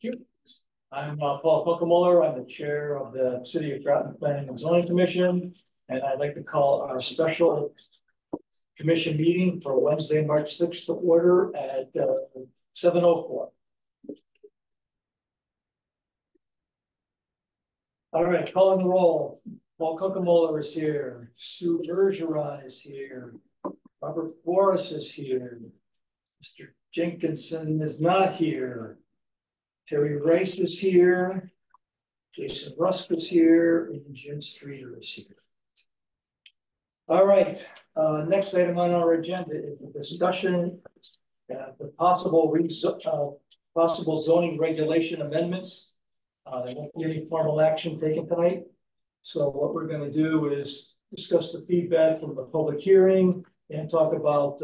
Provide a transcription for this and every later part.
you. I'm Paul Kunkemuller. I'm the chair of the City of Groton Planning and Zoning Commission, and I'd like to call our special commission meeting for Wednesday, March 6th to order at 7:04. All right, calling the roll. Paul Kunkemuller is here. Sue Bergeron is here. Robert Boris is here. Mr. Jenkinson is not here. Terry Rice is here. Jason Rusk is here, and Jim Streeter is here. All right, next item on our agenda is the discussion the possible zoning regulation amendments. There won't be any formal action taken tonight. So what we're going to do is discuss the feedback from the public hearing and talk about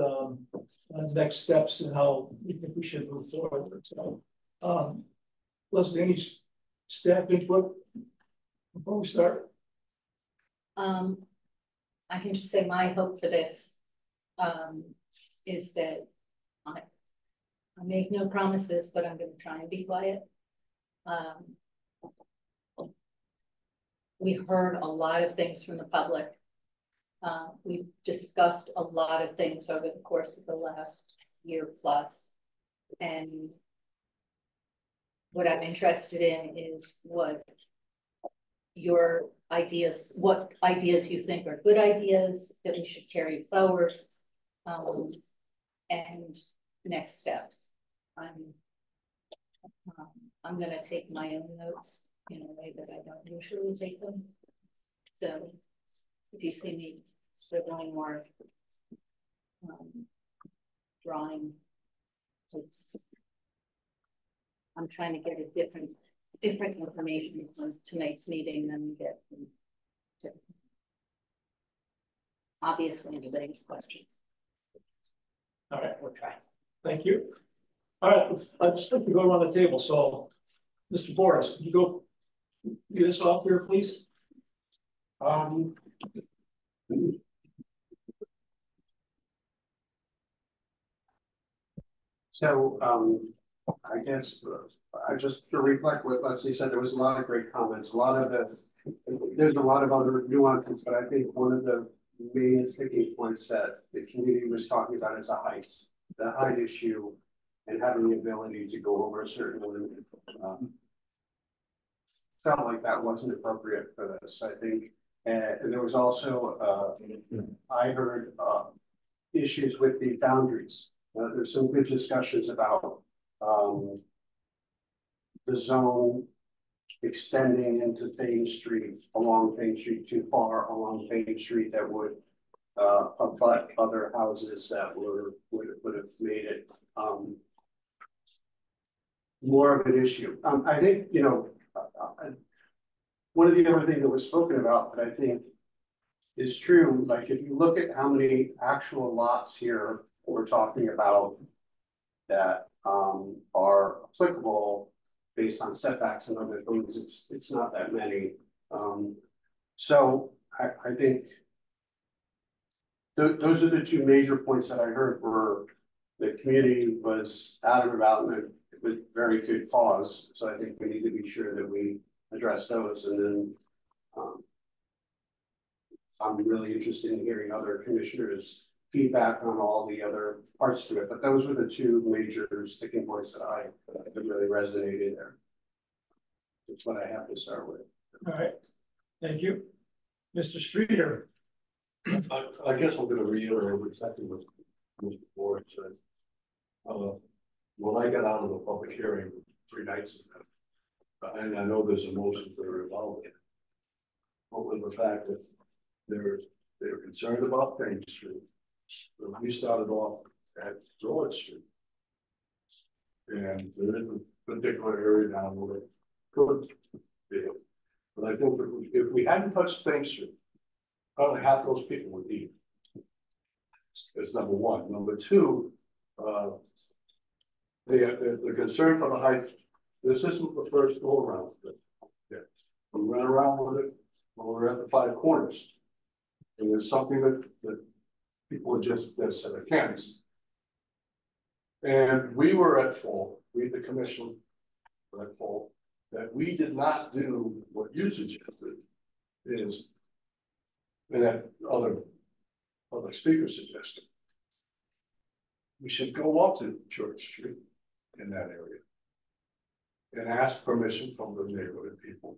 next steps and how we think we should move forward. So, Leslie, any staff input before we start? I can just say my hope for this is that I make no promises, but I'm going to try and be quiet. We heard a lot of things from the public. We've discussed a lot of things over the course of the last year plus. And what I'm interested in is what ideas you think are good ideas that we should carry forward, and next steps. I'm going to take my own notes in a way that I don't usually take them. So if you see me scribbling or drawing, I'm trying to get a different information from tonight's meeting than we get from obviously anybody's questions. All right, we'll try. Thank you. All right, I'd just like to go around the table. So, Mr. Boris, can you go get this off here, please? I guess I just to reflect what Leslie said, there was a lot of great comments, there's a lot of other nuances, but I think one of the main sticking points that the community was talking about is the height issue and having the ability to go over a certain limit. Felt like that wasn't appropriate for this, I think. And there was also, I heard issues with the boundaries. There's some good discussions about the zone extending into Thain Street, along Thain Street, too far along Thain Street that would abut other houses that would have made it more of an issue. I think, you know, one of the other things that was spoken about that I think is true, like if you look at how many actual lots here we're talking about that are applicable based on setbacks and other things, it's not that many. So I think those are the two major points that I heard were the community was adamant about and with very good cause. So I think we need to be sure that we address those. And then I'm really interested in hearing other commissioners' feedback on all the other parts to it, but those were the two major sticking points that really resonated there. That's what I have to start with. All right, thank you. Mr. Streeter. I guess I'm going to reiterate exactly what Mr. Boris said. When I got out of the public hearing 3 nights ago, and I know there's emotions that are involved in it, but with the fact that they're concerned about Thain Street. We started off at Groton Street, and there is a particular area down where it could be. But I think if we hadn't touched Thain Street, probably half those people would be. That's number one. Number two, the concern for the height. This isn't the first go around. Yeah, we went around with it when we were at the 5 corners, and it's something that people just said against. And we were at fault, we the commission, Paul, that we did not do what you suggested is, and that other speakers suggested. We should go up to Church Street in that area and ask permission from the neighborhood people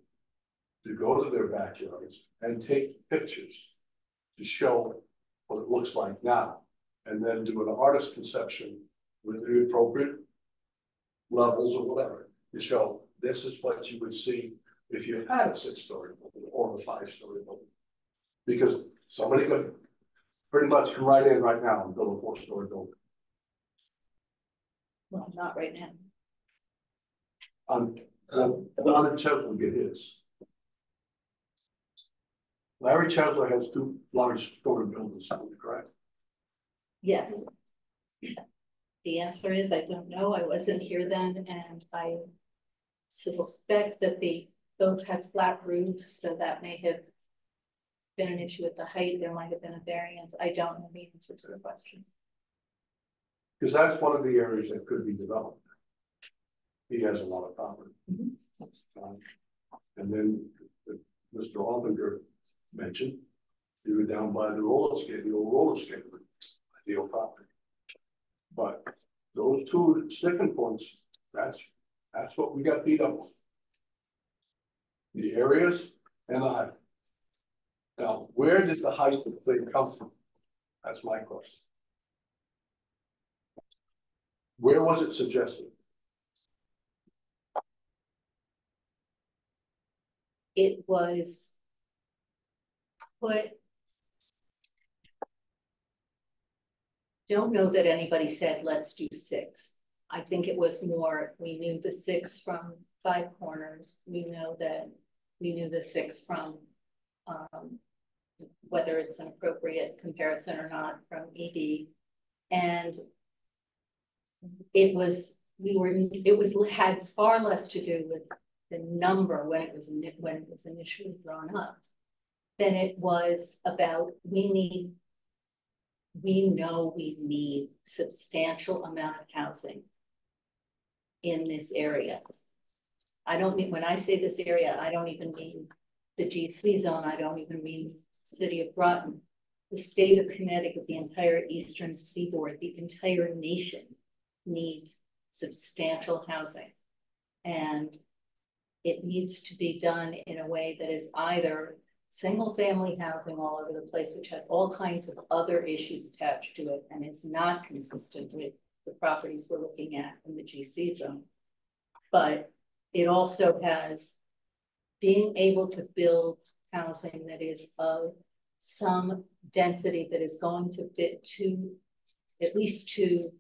to go to their backyards and take pictures to show what it looks like now, and then do an artist conception with the appropriate levels or whatever to show this is what you would see if you had a 6-story building or a 5-story building. Because somebody could pretty much come right in right now and build a 4-story building. Well, not right now. Larry Chesler will get his. Larry Chesler has 2 large-story buildings, correct? Yes. The answer is, I don't know. I wasn't here then, and I suspect that they both had flat roofs, so that may have been an issue with the height. There might have been a variance. I don't know the answer to the question. Because that's one of the areas that could be developed. He has a lot of property. And then Mr. Offinger mentioned, you were down by the old roller skate, ideal property. But those 2 sticking points, that's what we got beat up on. The areas and the height. Now, where does the height of the thing come from? That's my question. Where was it suggested? It was put. Don't know that anybody said, let's do 6. I think it was more, we knew the 6 from 5 Corners. We knew the 6 from whether it's an appropriate comparison or not from EB. And had far less to do with the number when it was initially drawn up than it was about we know we need substantial amount of housing in this area. I don't mean, when I say this area, I don't even mean the GC zone. I don't even mean the city of Groton, the state of Connecticut, the entire eastern seaboard, the entire nation needs substantial housing. And it needs to be done in a way that is either single family housing all over the place, which has all kinds of other issues attached to it and is not consistent with the properties we're looking at in the GC zone. But it also has being able to build housing that is of some density that is going to fit to at least 2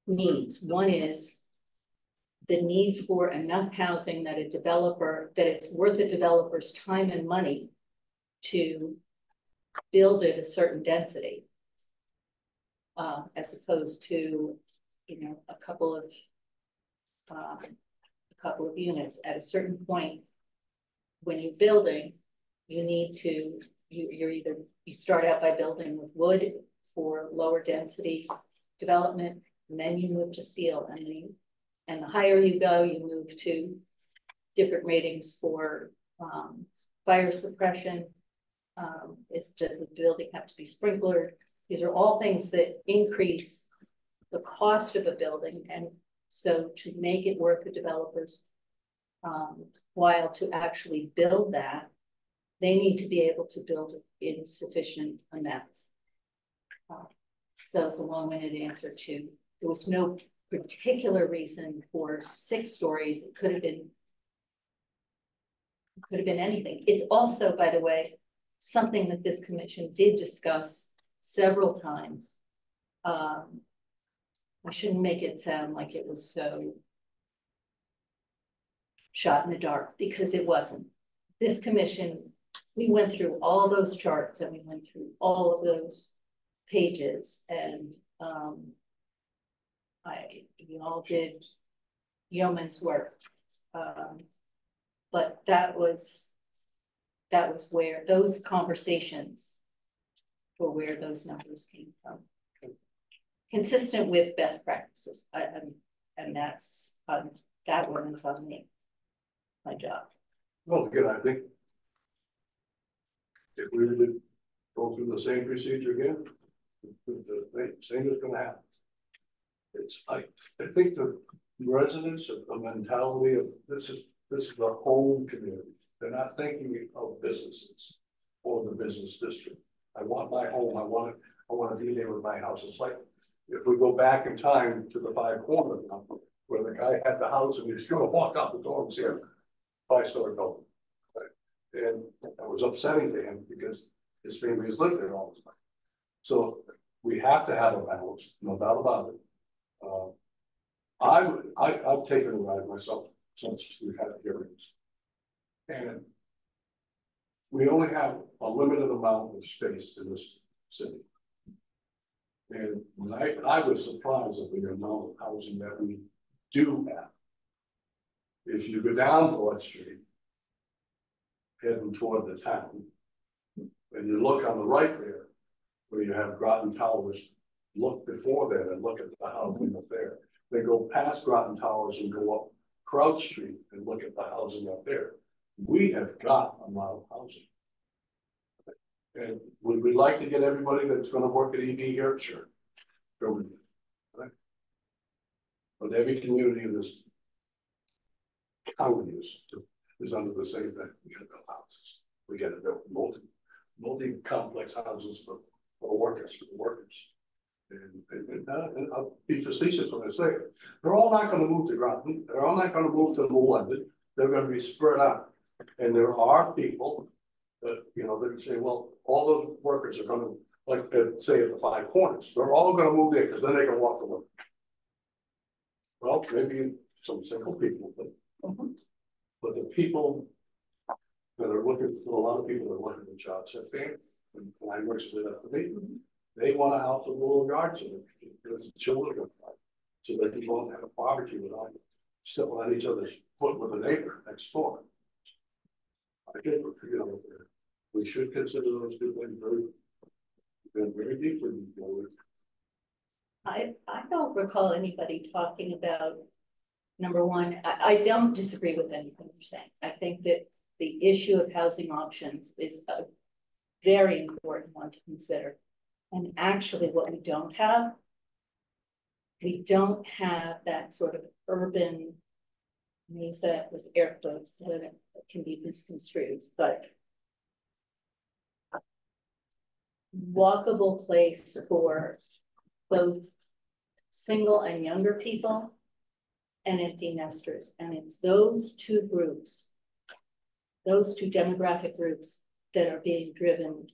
needs. One is the need for enough housing that it's worth a developer's time and money to build at a certain density, as opposed to, a couple of units. At a certain point, when you're building, you need to, you start out by building with wood for lower density development, and then you move to steel, and the higher you go, you move to different ratings for fire suppression. Does the building have to be sprinklered? These are all things that increase the cost of a building. And so to make it worth the developers while to actually build that, they need to be able to build in sufficient amounts. So it's a long-winded answer to, there was no particular reason for 6 stories. It could have been anything. It's also, by the way, something that this commission did discuss several times. I shouldn't make it sound like it was so shot in the dark, because it wasn't. This commission, we went through all those charts and we went through all of those pages, and we all did yeoman's work, but that was where those conversations were, where those numbers came from, consistent with best practices, and that's that ordinance on me, my job. Well, again, I think if we were to go through the same procedure again, the same is gonna happen. I think the residents of the mentality of this is a home community. They're not thinking of businesses or the business district. I want my home. I want to be there with my house. It's like if we go back in time to the Five Corners where the guy had the house and he was going to walk out the door and see a 5-story building. Right? And it was upsetting to him because his family has lived there all the time. So we have to have a balance, no doubt about it. I've taken a ride myself since we've had hearings. And we only have a limited amount of space in this city. And when I was surprised at the amount of housing that we do have. If you go down Broad Street, heading toward the town, and you look on the right there, where you have Groton Towers, look before that and look at the housing up there. They go past Groton Towers and go up Crouch Street and look at the housing up there. We have got a lot of housing. And would we like to get everybody that's going to work at ED here? Sure. Right? But every community in this county is under the same thing. We got to build houses. We got to build multi-complex houses for the workers. And I'll be facetious when I say it. They're all not going to move to Groton. They're all not going to move to New London. They're going to be spread out. And there are people that, you know, that say, well, all those workers are going to, like, say at the Five Corners, they're all going to move there because then they can walk to work. Well, maybe some single people, but the people that are looking for, a lot of people that are looking for jobs have family, and I work split up to me. They want a house with a little yard so the children can play, so that they won't have a barbecue without sitting on each other's foot with a neighbor next door. I think, you know, we should consider those two things very deeply. I don't recall anybody talking about, number one, I don't disagree with anything you're saying. I think that the issue of housing options is a very important one to consider. And actually what we don't have that sort of urban, I use that with air quotes, when it can be misconstrued, but walkable place for both single and younger people and empty nesters. And it's those two groups, those two demographic groups that are being driven,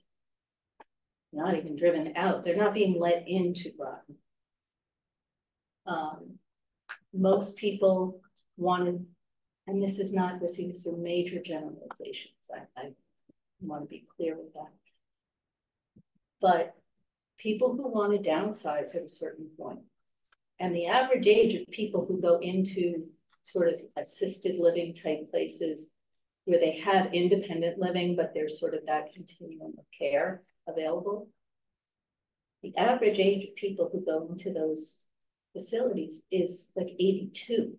not even driven out, they're not being let into Groton. Most people wanted, and this is these are major generalizations. I want to be clear with that. But people who want to downsize at a certain point, and the average age of people who go into sort of assisted living type places where they have independent living, but there's sort of that continuum of care available. The average age of people who go into those facilities is like 82.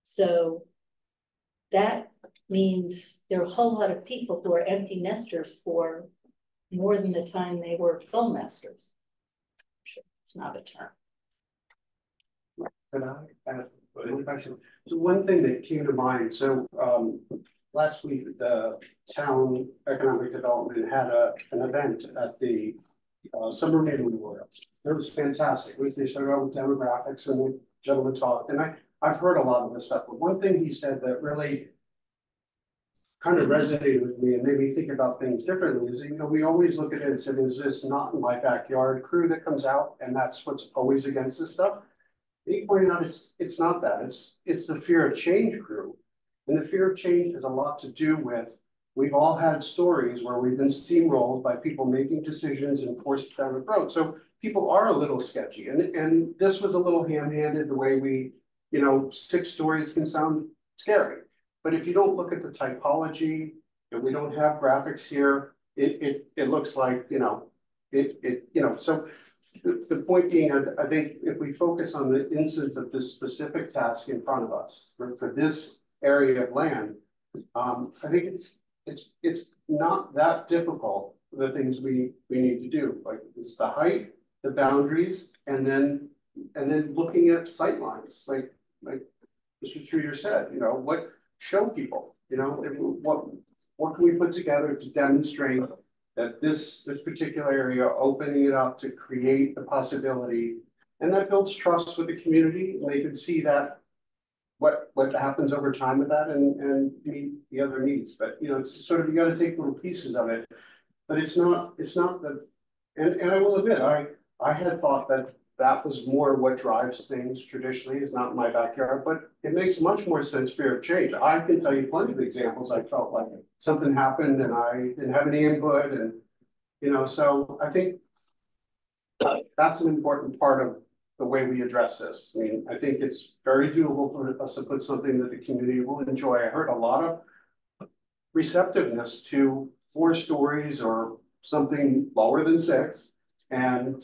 So that means there are a whole lot of people who are empty nesters for more than the time they were full nesters. Sure, it's not a term. Can I add one question? So one thing that came to mind, so last week the town economic development had an event at the summer meeting memorial. It was fantastic. They started out with demographics and the gentleman talked, and I've heard a lot of this stuff, but one thing he said that really kind of resonated with me and made me think about things differently is, you know, we always look at it and say, is this not in my backyard crew that comes out, and that's what's always against this stuff? And he pointed out it's not that, it's the fear of change crew. And the fear of change has a lot to do with, we've all had stories where we've been steamrolled by people making decisions and forced down the road. So people are a little sketchy, and this was a little ham-handed the way we, you know, 6 stories can sound scary. But if you don't look at the typology, and we don't have graphics here, it looks like, you know, so the point being, I think if we focus on the instance of this specific task in front of us for this area of land, I think it's not that difficult. The things we need to do, like it's the height, the boundaries, and then looking at sight lines, like Mr. Streeter said, you know, what show people, you know, what can we put together to demonstrate that this particular area, opening it up to create the possibility, and that builds trust with the community, and they can see that what happens over time with that and meet the other needs. But you know, it's sort of, you got to take little pieces of it, but it's not the, and I will admit, I had thought that was more what drives things traditionally, is not in my backyard, but it makes much more sense for change. I can tell you plenty of examples. I felt like something happened and I didn't have any input, and you know, so I think that's an important part of the way we address this. I mean, I think it's very doable for us to put something that the community will enjoy. I heard a lot of receptiveness to 4 stories or something lower than 6, and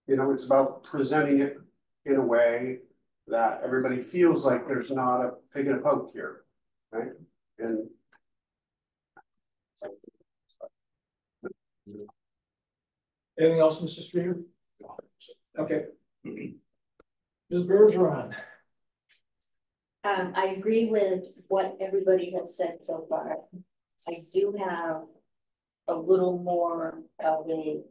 you know, it's about presenting it in a way that everybody feels like there's not a pig in a poke here, right? And Anything else, Mr. Streeter? Okay. Ms. Bergeron. I agree with what everybody has said so far. I do have a little more of a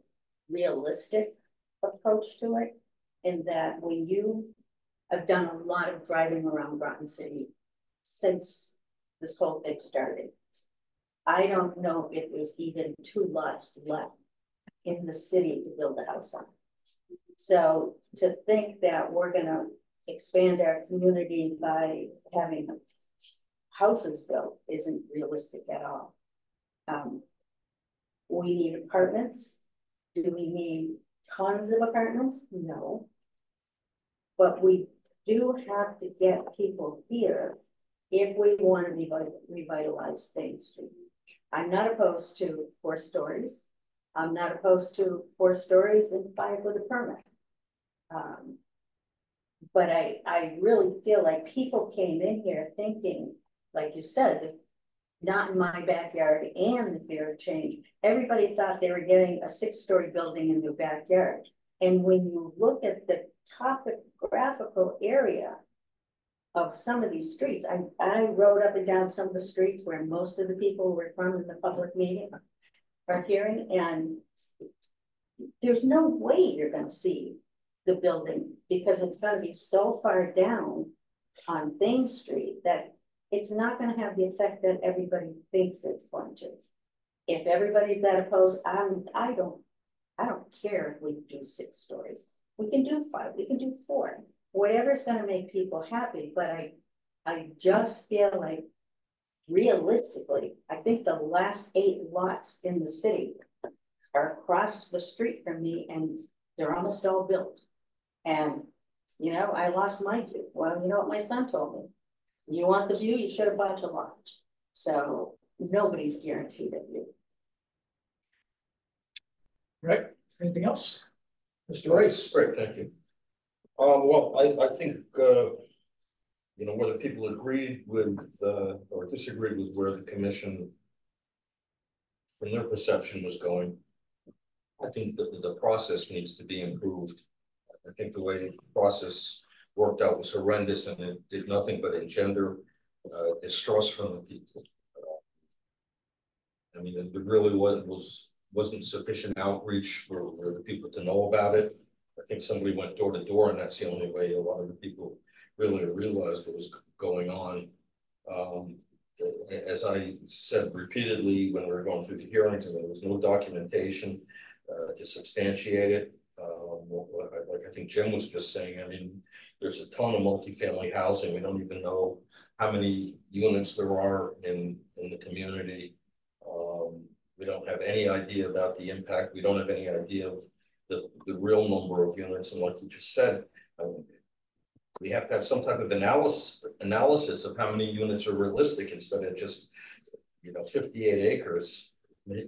realistic approach to it, in that I've done a lot of driving around Groton City since this whole thing started. I don't know if there's even 2 lots left in the city to build a house on. So to think that we're gonna expand our community by having houses built isn't realistic at all. We need apartments. Do we need tons of apartments? No. But we do have to get people here if we want to revitalize things. I'm not opposed to 4 stories. I'm not opposed to 4 stories and 5 with a permit. But I really feel like people came in here thinking, like you said, not in my backyard and the fear of change. Everybody thought they were getting a 6-story building in their backyard. And when you look at the topographical area of some of these streets, I rode up and down some of the streets where most of the people were from in the public meeting or hearing, and there's no way you're going to see the building because it's going to be so far down on Thames Street that it's not going to have the effect that everybody thinks it's going to. If everybody's that opposed, I don't care if we do 6 stories. We can do 5, we can do 4, whatever's going to make people happy. But I just feel like realistically, I think the last 8 lots in the city are across the street from me, and they're almost all built. And you know, I lost my view. Well, you know what my son told me? You want the view, you should have bought the lot. So nobody's guaranteed a view. Right. Anything else? Mr. Rice. Great, thank you. Well, I think, you know, whether people agreed with or disagreed with where the commission, from their perception, was going, I think that the process needs to be improved. I think the way the process worked out was horrendous, and it did nothing but engender distrust from the people. I mean, it really wasn't sufficient outreach for the people to know about it. I think somebody went door to door, and that's the only way a lot of the people really realized what was going on. As I said repeatedly when we were going through the hearings, and there was no documentation to substantiate it. Like I think Jim was just saying, I mean, there's a ton of multifamily housing. We don't even know how many units there are in the community. We don't have any idea about the impact. We don't have any idea of the real number of units. And like you just said, we have to have some type of analysis of how many units are realistic instead of just, you know, 58 acres.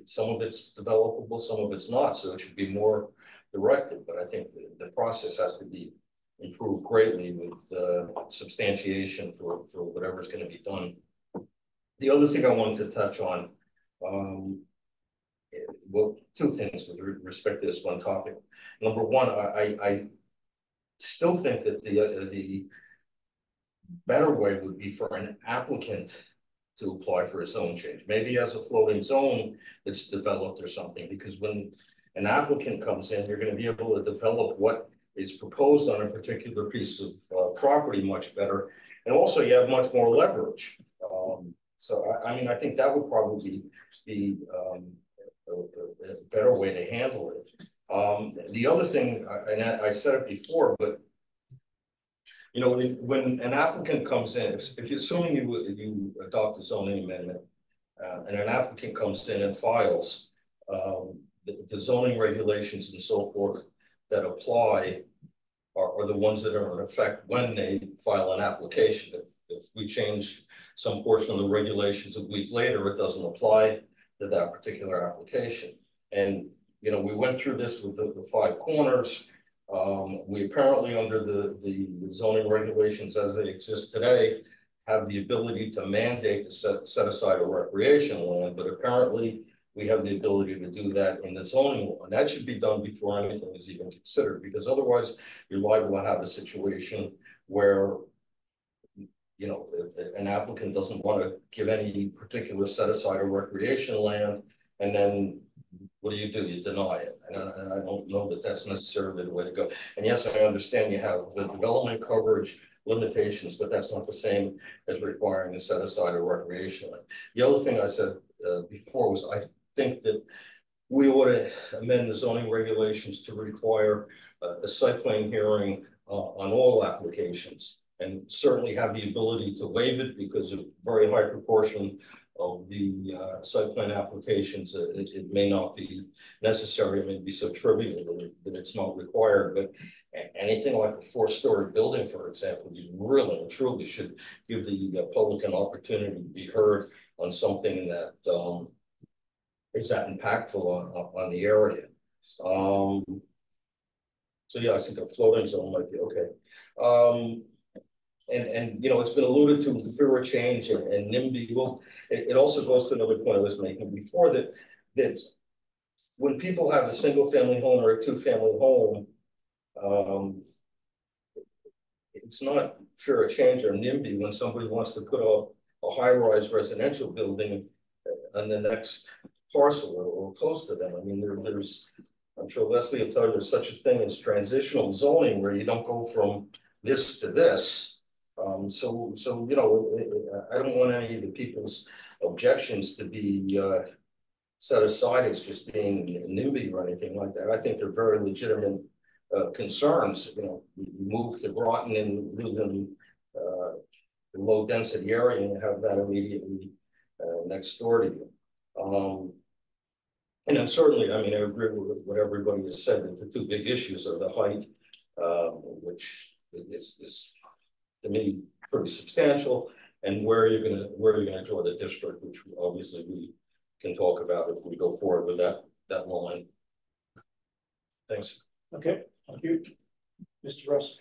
some of it's developable, some of it's not, so it should be more directed, but I think the process has to be improved greatly with substantiation for whatever's going to be done. The other thing I wanted to touch on, well, two things with respect to this one topic. Number one, I still think that the better way would be for an applicant to apply for a zone change, maybe as a floating zone that's developed or something, because when an applicant comes in, you're going to be able to develop what is proposed on a particular piece of property much better. And also you have much more leverage. So I mean, I think that would probably be a better way to handle it. The other thing, and I said it before, but you know, when an applicant comes in, if you're assuming you adopt a zoning amendment, and an applicant comes in and files, the zoning regulations and so forth that apply are the ones that are in effect when they file an application. If we change some portion of the regulations a week later, it doesn't apply to that particular application. And you know, we went through this with the 5 corners. We apparently, under the zoning regulations as they exist today, have the ability to mandate to set aside a recreational land, but apparently we have the ability to do that in the zoning law. And that should be done before anything is even considered, because otherwise you're liable to have a situation where, you know, an applicant doesn't want to give any particular set aside of recreational land, and then what do? You deny it. And I don't know that that's necessarily the way to go. And yes, I understand you have the development coverage limitations, but that's not the same as requiring a set aside of recreational land. The other thing I said before was I think that we ought to amend the zoning regulations to require a site plan hearing on all applications, and certainly have the ability to waive it, because a very high proportion of the site plan applications, it may not be necessary, it may be so trivial that it's not required. But anything like a 4-story building, for example, you really and truly should give the public an opportunity to be heard on something that is that impactful on the area. So yeah, I think a floating zone might be okay. And you know, it's been alluded to fear of change and NIMBY. Well, it also goes to another point I was making before, that when people have a single family home or a 2-family home, it's not fear of change or NIMBY when somebody wants to put a high-rise residential building on the next parcel or close to them. I mean, there's, I'm sure Leslie will tell you, there's such a thing as transitional zoning where you don't go from this to this. So you know, I don't want any of the people's objections to be set aside as just being NIMBY or anything like that. I think they're very legitimate concerns. You know, you move to Groton and live in a low density area and have that immediately next door to you. And then certainly, I mean, I agree with what everybody has said, that the 2 big issues are the height, which is to me pretty substantial, and where you're gonna draw the district, which obviously we can talk about if we go forward with that line. Thanks. Okay, thank you. Mr. Russ.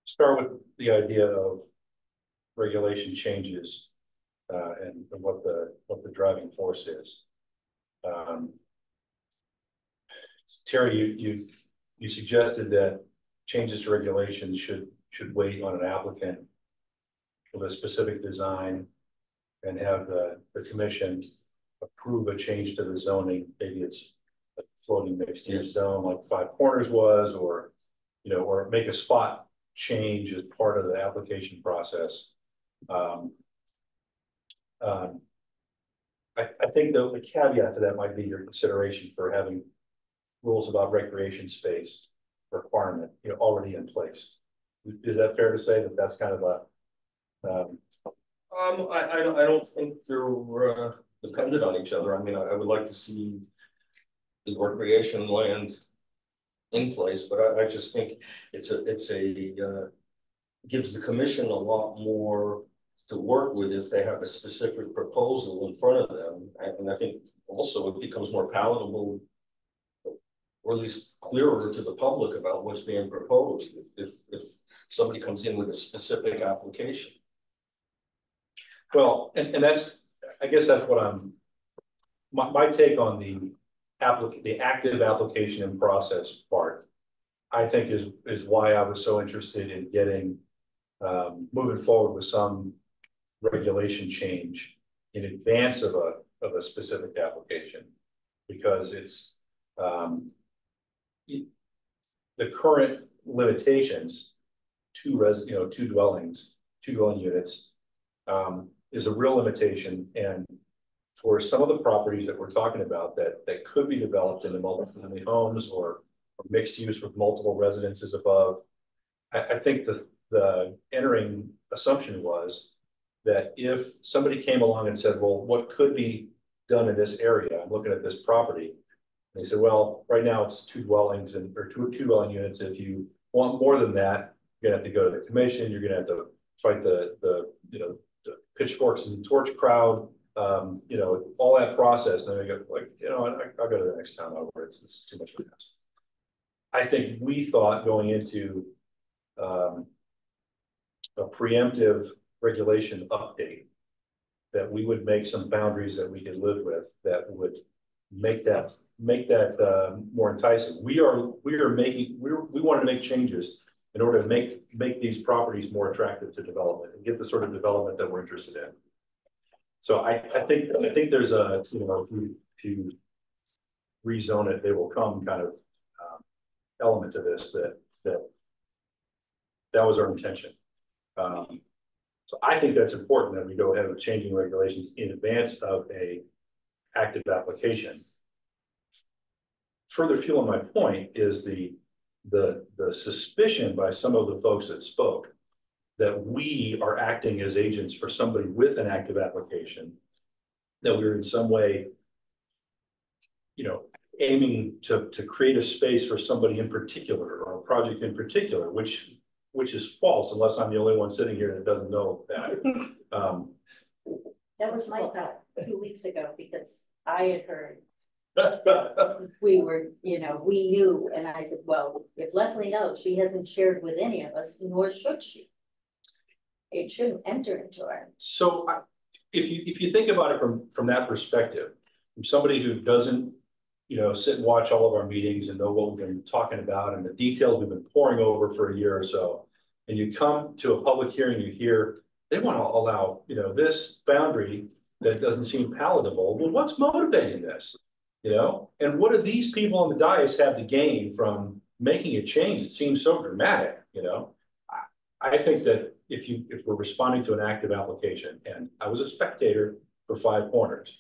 Start with the idea of regulation changes and what the driving force is. Terry, you suggested that changes to regulations should wait on an applicant with a specific design and have the commission approve a change to the zoning. Maybe it's a floating mixed use zone like 5 Corners was, or you know, or make a spot change as part of the application process. I think the caveat to that might be your consideration for having rules about recreation space requirement, you know, already in place. Is that fair to say that that's kind of a? I don't think they're dependent on each other. I mean, I would like to see the recreation land in place, but I just think it's a gives the commission a lot more to work with if they have a specific proposal in front of them. And I think also it becomes more palatable, or at least clearer to the public about what's being proposed if somebody comes in with a specific application. Well, and that's, I guess that's what my take on the active application and process part, I think is why I was so interested in getting, moving forward with some regulation change in advance of a specific application, because it's, the current limitations, two dwelling units, is a real limitation. And for some of the properties that we're talking about that could be developed into multi-family homes or mixed use with multiple residences above, I think the entering assumption was that if somebody came along and said, well, what could be done in this area? I'm looking at this property. And they said, well, right now it's two dwellings or two dwelling units. If you want more than that, you're gonna have to go to the commission. You're gonna have to fight the pitchforks and torch crowd, all that process. And then they go like, I'll go to the next town over. It's too much of a mess. I think we thought going into a preemptive regulation update that we would make some boundaries that we could live with that would make that more enticing. We wanted to make changes in order to make these properties more attractive to development and get the sort of development that we're interested in. So I think there's a, if you rezone it, they will come kind of element to this that was our intention. So I think that's important that we go ahead with changing regulations in advance of a active application. Further fueling my point is the suspicion by some of the folks that spoke that we are acting as agents for somebody with an active application, that we're in some way, aiming to create a space for somebody in particular or a project in particular, which is false, unless I'm the only one sitting here that doesn't know that. That was my thought 2 weeks ago, because I had heard we knew, and I said, well, if Leslie knows, she hasn't shared with any of us, nor should she. It shouldn't enter into our. So if you think about it from that perspective, from somebody who doesn't, sit and watch all of our meetings and know what we've been talking about and the details we've been pouring over for a year or so, and you come to a public hearing, you hear they want to allow, this boundary that doesn't seem palatable. Well, what's motivating this? And what do these people on the dais have to gain from making a change? It seems so dramatic. I think that if we're responding to an active application, and I was a spectator for Five Corners,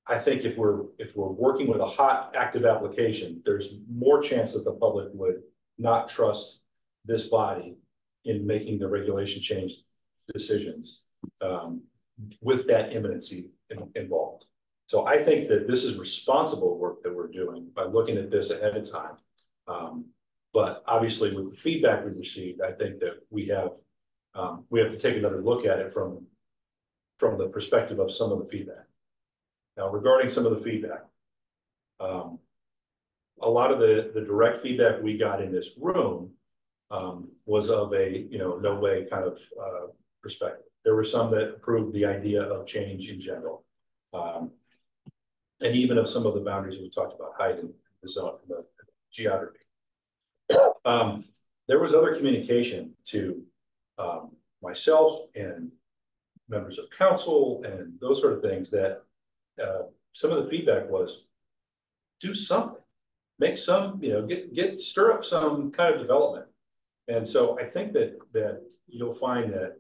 I think if we're working with a hot active application, there's more chance that the public would not trust this body in making the regulation change decisions with that imminency involved. So I think that this is responsible work that we're doing by looking at this ahead of time. But obviously with the feedback we received, I think that we have to take another look at it from the perspective of some of the feedback. Now, regarding some of the feedback, a lot of the direct feedback we got in this room was of a no way kind of perspective. There were some that approved the idea of change in general, and even of some of the boundaries we talked about, height and the zone, the geography. There was other communication to myself and members of council and those sort of things that some of the feedback was do something, make some, stir up some kind of development. And so I think that you'll find that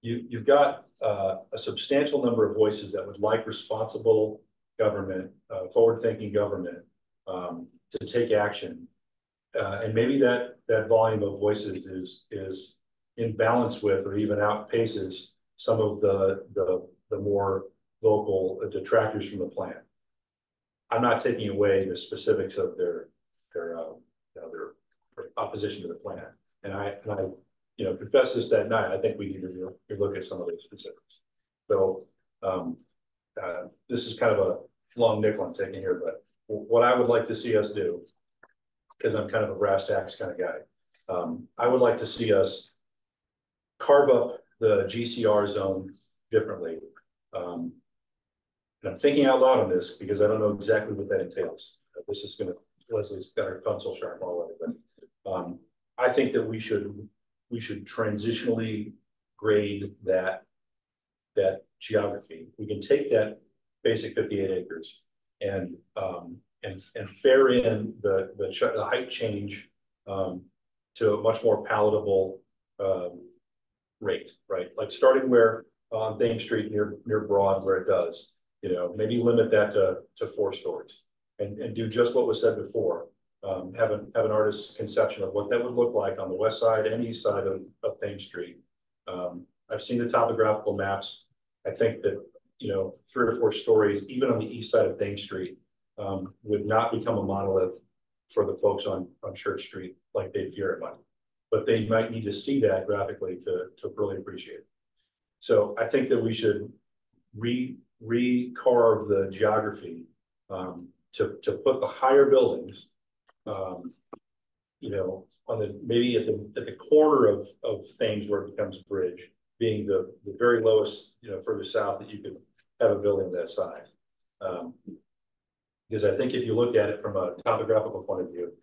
you've got a substantial number of voices that would like responsible government, forward-thinking government to take action. And maybe that volume of voices is in balance with or even outpaces some of the more vocal detractors from the plan. I'm not taking away the specifics of their opposition to the plan, and I confess this that night, I think we need to look at some of those specifics. So, this is kind of a long nickel I'm taking here, but what I would like to see us do, because I'm kind of a brass tacks kind of guy, I would like to see us carve up the GCR zone differently. And I'm thinking out loud on this because I don't know exactly what that entails. This is gonna, Leslie's got her pencil sharp already, but I think that we should transitionally grade that geography. We can take that basic 58 acres and fair in the height change to a much more palatable rate, right? Like starting where on Thames Street near Broad where it does, maybe limit that to 4 stories and do just what was said before. Have an artist's conception of what that would look like on the west side and east side of Thames Street. I've seen the topographical maps. I think that 3 or 4 stories, even on the east side of Thames Street, would not become a monolith for the folks on Church Street like they fear it might. But they might need to see that graphically to really appreciate it. So I think that we should recarve the geography to put the higher buildings, on the maybe at the corner of Thames where it becomes a bridge, being the very lowest, further south that you could have a building that size. Because I think if you look at it from a topographical point of view,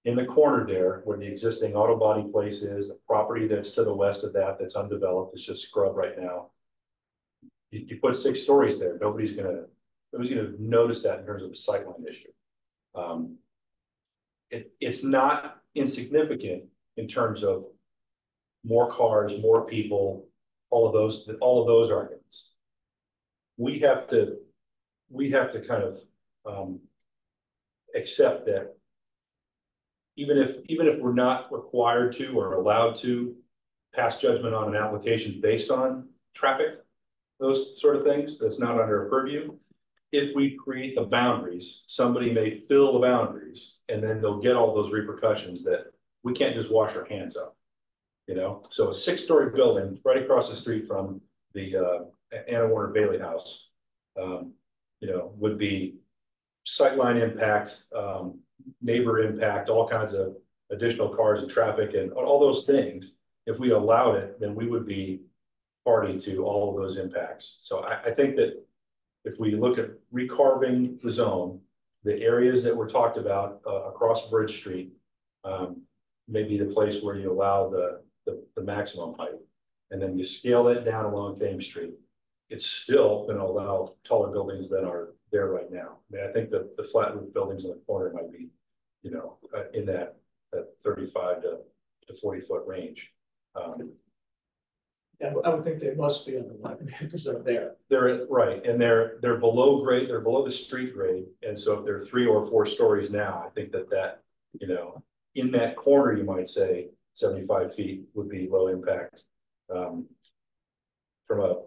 in the corner there, where the existing auto body place is, the property that's to the west of that's undeveloped, it's just scrub right now. You put 6 stories there, nobody's gonna notice that in terms of a sightline issue. It's not insignificant in terms of more cars, more people, all of those arguments. We have to kind of accept that even if we're not required to or allowed to pass judgment on an application based on traffic, those sort of things, that's not under a purview. If we create the boundaries, somebody may fill the boundaries and then they'll get all those repercussions that we can't just wash our hands of, So a 6-story building right across the street from the Anna Warner Bailey house, would be sightline impact, neighbor impact, all kinds of additional cars and traffic and all those things. If we allowed it, then we would be party to all of those impacts. So I think that if we look at recarving the zone, the areas that were talked about across Bridge Street, maybe the place where you allow the maximum height, and then you scale that down along Thames Street, it's still going to allow taller buildings than are there right now. I mean, I think that the flat roof buildings in the corner might be, in that 35 to 40 foot range. Yeah, I would think they must be on the line because they're there. They're right, and they're below grade. They're below the street grade, and so if they're 3 or 4 stories now, I think that in that corner, you might say 75 feet would be low impact from a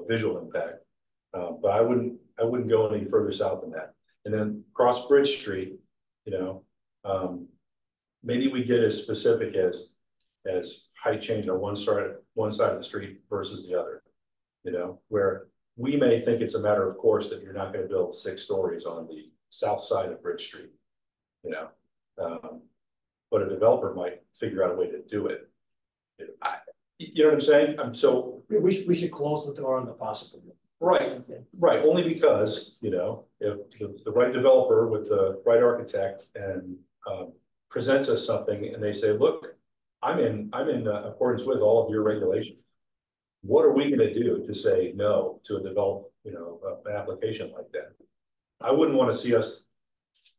visual impact. But I wouldn't go any further south than that. And then cross Bridge Street, maybe we get as specific as height change on one side of the street versus the other, where we may think it's a matter of course that you're not going to build 6 stories on the south side of Bridge Street, but a developer might figure out a way to do it. You know what I'm saying? So we should close the door on the possibility. Right. Only because, if the right developer with the right architect and presents us something and they say, look, I'm in accordance with all of your regulations. What are we going to do to say no to a an application like that? I wouldn't want to see us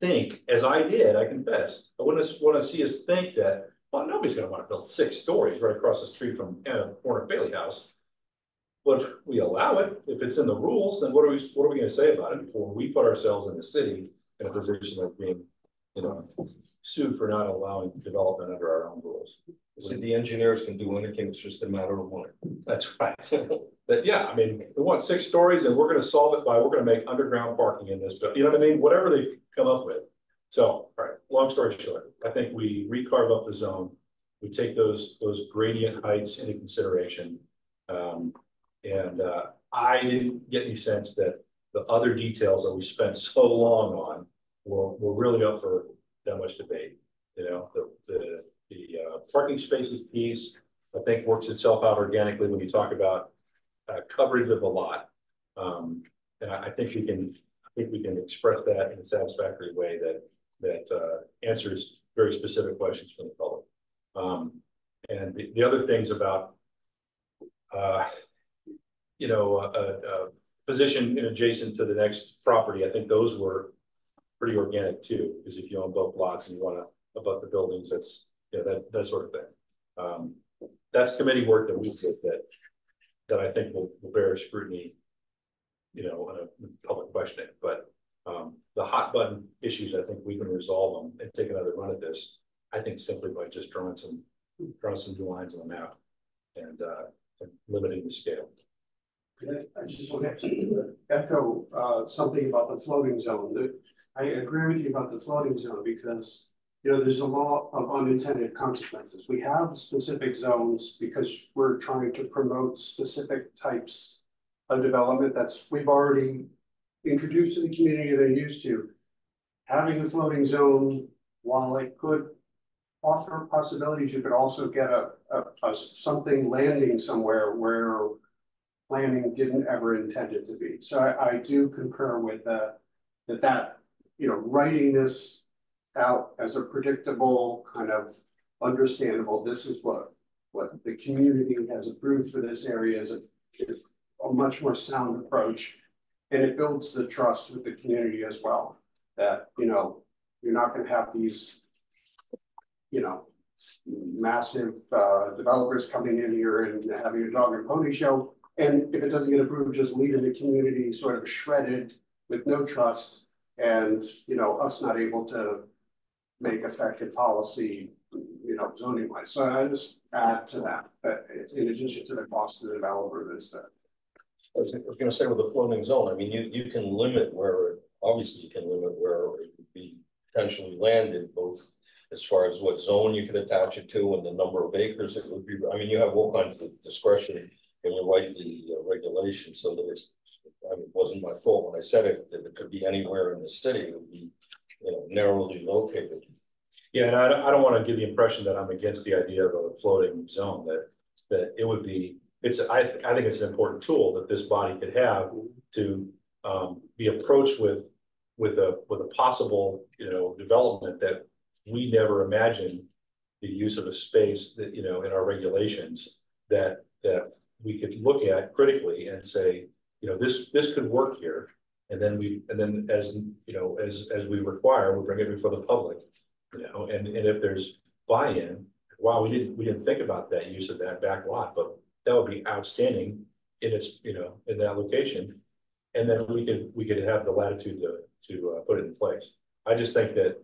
think, as I did, I confess, I wouldn't want to see us think that, well, nobody's going to want to build 6 stories right across the street from Anna Warner Bailey house. But if we allow it, if it's in the rules, then what are we going to say about it before we put ourselves in the city in a position of being, sued for not allowing development under our own rules? See, the engineers can do anything. It's just a matter of when. That's right. But yeah, I mean, we want 6 stories, and we're going to solve it by we're going to make underground parking in this. You know what I mean? Whatever they come up with. So, all right. Long story short, I think we recarve up the zone. we take those gradient heights into consideration. I didn't get any sense that the other details that we spent so long on were really up for that much debate. You know, the parking spaces piece, I think, works itself out organically when you talk about coverage of the lot. And I think we can express that in a satisfactory way that answers very specific questions from the public. And the other things about position adjacent to the next property, I think those were pretty organic too, because if you own both lots and you want to abut the buildings, that's that sort of thing. That's committee work that we did that I think will bear scrutiny, on a public questioning. But the hot button issues, I think we can resolve them and take another run at this. I think simply by just drawing some new lines on the map and limiting the scale. I just want to echo something about the floating zone. I agree with you about the floating zone because there's a lot of unintended consequences. We have specific zones because we're trying to promote specific types of development we've already introduced to the community they're used to. Having a floating zone, while it could offer possibilities, you could also get a something landing somewhere where planning didn't ever intend it to be. So I do concur with that writing this out as a predictable kind of understandable, this is what the community has approved for this area is a much more sound approach, and it builds the trust with the community as well, that you're not going to have these massive developers coming in here and having a dog and pony show, and if it doesn't get approved, just leaving the community sort of shredded with no trust, and us not able to make effective policy, zoning wise. So I just add to that in addition to the cost to the developer, there's that. I was going to say with the floating zone, I mean, you can limit where, obviously you can limit where it would be potentially landed, both as far as what zone you could attach it to and the number of acres it would be. I mean, you have all kinds of discretion when you write the regulation, so that it wasn't my fault when I said it, that it could be anywhere in the city. It would be, narrowly located. Yeah, and I don't want to give the impression that I'm against the idea of a floating zone, that it would be, I think it's an important tool that this body could have to be approached with a possible, development that we never imagined the use of a space that, in our regulations that we could look at critically and say, this could work here. And then as we require, we'll bring it before the public, and if there's buy-in, wow, we didn't think about that use of that back lot, but that would be outstanding in its, in that location. And then we could have the latitude to put it in place. I just think that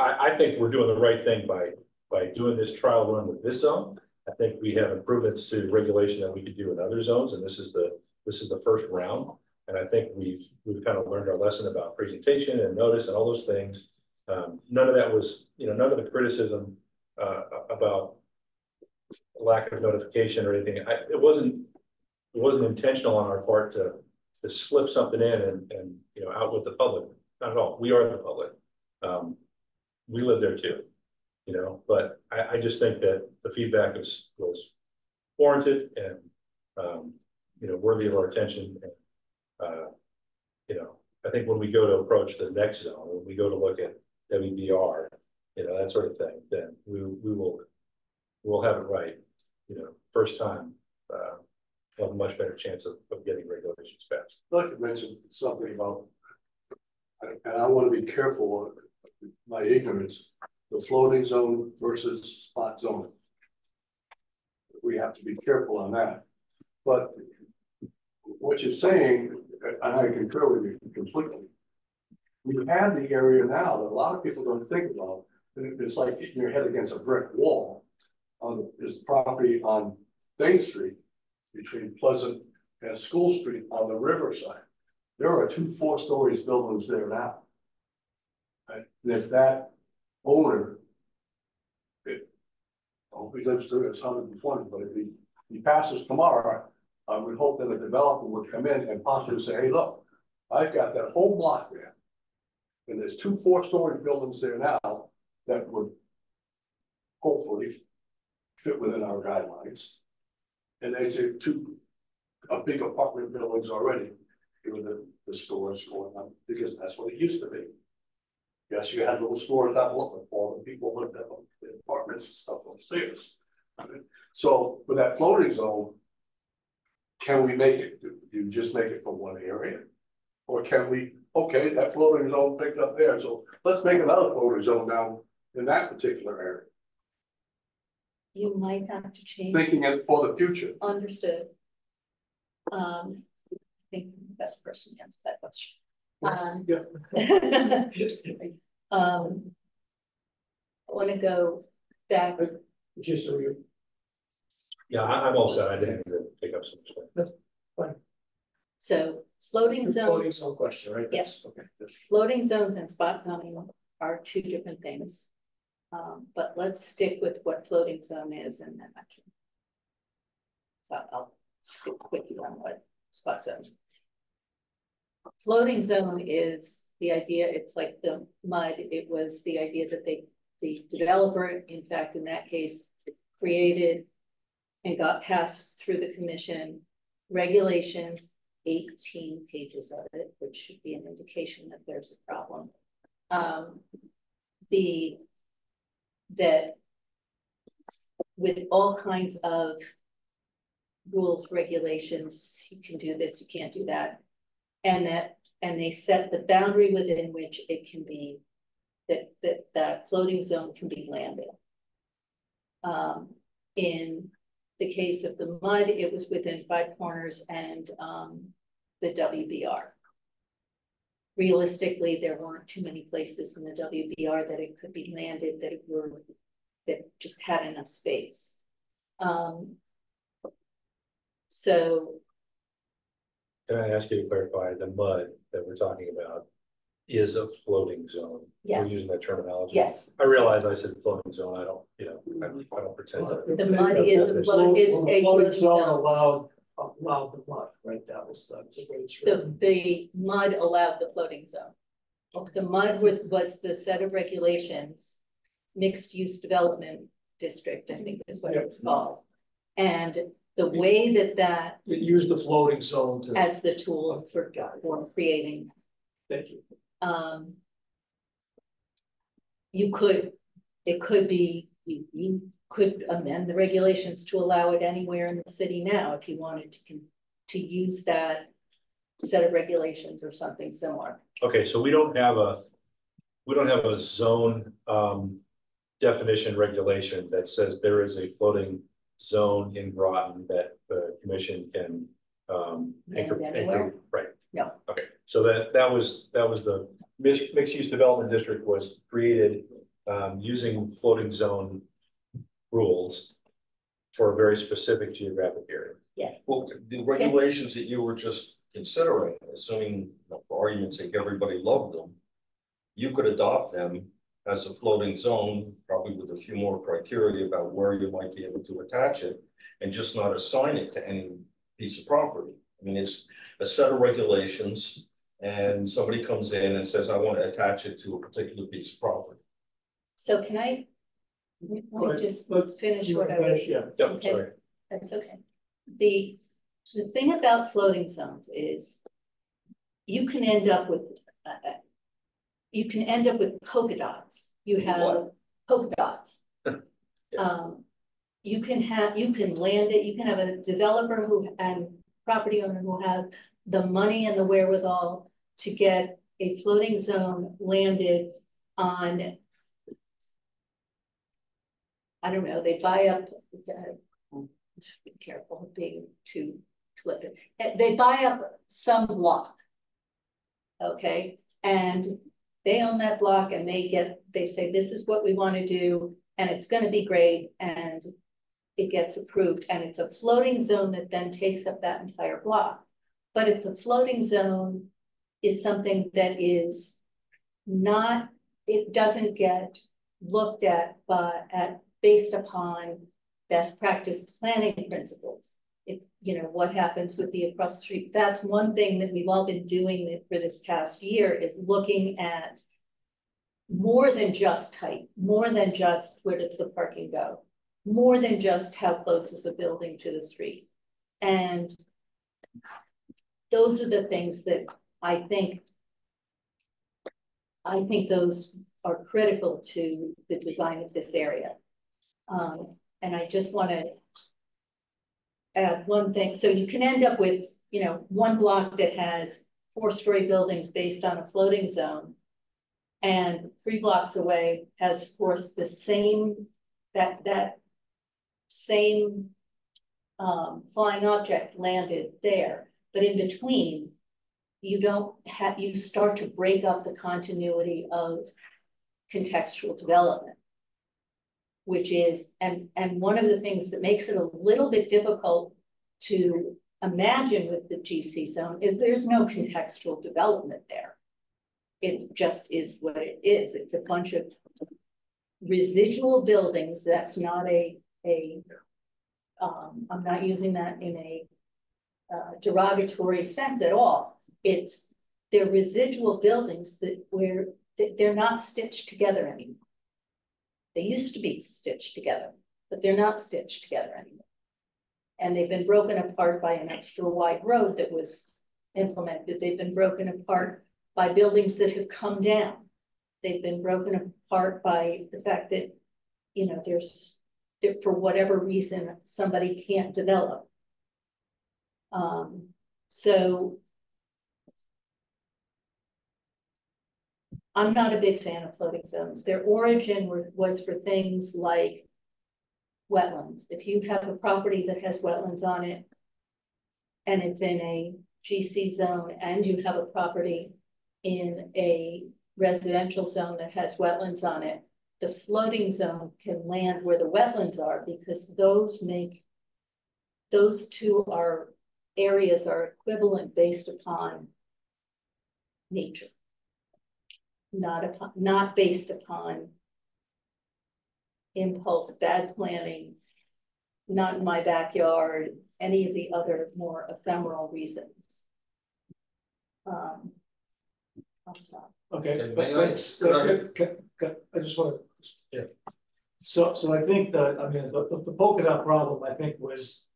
I think we're doing the right thing by doing this trial run with this zone. I think we have improvements to regulation that we could do in other zones, and this is the first round. And I think we've kind of learned our lesson about presentation and notice and all those things. None of that was, none of the criticism about lack of notification or anything. It wasn't intentional on our part to slip something in and out with the public. Not at all. We are the public. We live there too, but I just think that the feedback was warranted and worthy of our attention. And, I think when we go to approach the next zone, when we go to look at WBR, that sort of thing, then we'll have it right. First time, we'll have a much better chance of getting regulations passed. I'd like to mention something about, and I want to be careful of my ignorance, the floating zone versus spot zone. We have to be careful on that. But what you're saying, and I concur with you completely, we have the area now that a lot of people don't think about. It's like hitting your head against a brick wall on this property on Main Street between Pleasant and School Street on the riverside. There are 2 4-story buildings there now. And if that owner know, he lives through it's 120, but if he passes tomorrow, I would hope that a developer would come in and possibly say, hey, look, I've got that whole block there. And there's 2 4-story buildings there now that would hopefully fit within our guidelines. And they say 2 big apartment buildings already, with the stores going on, because that's what it used to be. Yes, you had little stores that looked all the people lived in the apartments and stuff upstairs. So with that floating zone, can we make it, do you just make it for one area? Or can we, okay, that floating zone picked up there, so let's make another floating zone now in that particular area. You might have to change. Thinking it for the future. Understood. I think the best person to answer that question. I want to go back. Just so you. Yeah, I'm all set. I didn't even take up some space. So floating zone. Floating zone question, right? Yes. Okay. Floating zones and spot zoning are 2 different things. But let's stick with what floating zone is, and then I can. So I'll skip quickly on what spot zones. Floating zone is the idea, it's like the mud, it was the idea that the developer, in fact, in that case, created and got passed through the commission regulations, 18 pages of it, which should be an indication that there's a problem. That with all kinds of rules, regulations, you can do this, you can't do that. And they set the boundary within which it can be, that floating zone can be landed. In the case of the mud, it was within 5 corners and the WBR. Realistically, there weren't too many places in the WBR that it could be landed that just had enough space. So. Can I ask you to clarify, the mud that we're talking about is a floating zone? Yes. We're using that terminology? Yes. I realize I said floating zone, I don't, I don't pretend that. The mud is a floating zone zone. allowed the mud, right? That was the way it's written. The mud allowed the floating zone. The mud was the set of regulations, mixed use development district, I think is what it's called. And the way that it used the floating zone to as the tool for creating. Thank you. It could be, you could amend the regulations to allow it anywhere in the city now if you wanted to use that set of regulations or something similar. Okay, so we don't have a zone definition regulation that says there is a floating zone in Groton that the commission can anchor, right? No. Okay, so that was the mixed use development district was created using floating zone rules for a very specific geographic area. Yes. Well, the regulations that you were just considering, assuming for argument's sake everybody loved them, you could adopt them as a floating zone, probably with a few more criteria about where you might be able to attach it, and just not assign it to any piece of property. I mean, it's a set of regulations, and somebody comes in and says, I want to attach it to a particular piece of property. So can I just finish what I was? Yeah. Yep, Okay. sorry. That's okay. The thing about floating zones is you can end up with polka dots. You have polka dots. Yeah. You can land it. You can have a developer and property owner who have the money and the wherewithal to get a floating zone landed on. I don't know. They buy up. Be careful of being too flippant. They buy up some block. Okay, and they own that block, and they say this is what we want to do, and it's going to be great, and it gets approved, and it's a floating zone that then takes up that entire block. But if the floating zone is something that is not, it doesn't get looked at based upon best practice planning principles. If, you know, what happens with the across the street, that's one thing that we've all been doing for this past year is looking at more than just height, more than just where does the parking go, more than just how close is a building to the street. And those are the things that I think those are critical to the design of this area. And I just want to add one thing. So you can end up with, you know, one block that has 4-story buildings based on a floating zone, and 3 blocks away has the same, that same flying object landed there. But in between, you start to break up the continuity of contextual development, which is, and one of the things that makes it a little bit difficult to imagine with the GC zone is there's no contextual development there. It just is what it is. It's a bunch of residual buildings. That's not I'm not using that in a derogatory sense at all. They're residual buildings where they're not stitched together anymore. They used to be stitched together, but they're not stitched together anymore. And they've been broken apart by an extra wide road that was implemented. They've been broken apart by buildings that have come down. They've been broken apart by the fact that, you know, for whatever reason, somebody can't develop. So I'm not a big fan of floating zones. Their origin was for things like wetlands. If you have a property that has wetlands on it and it's in a GC zone, and you have a property in a residential zone that has wetlands on it, the floating zone can land where the wetlands are, because those two areas are equivalent based upon nature, not based upon impulse, bad planning, not in my backyard, any of the other more ephemeral reasons. I'll stop. Okay, And may I I- just want to. Yeah. So I think that, I mean, the polka dot problem, I think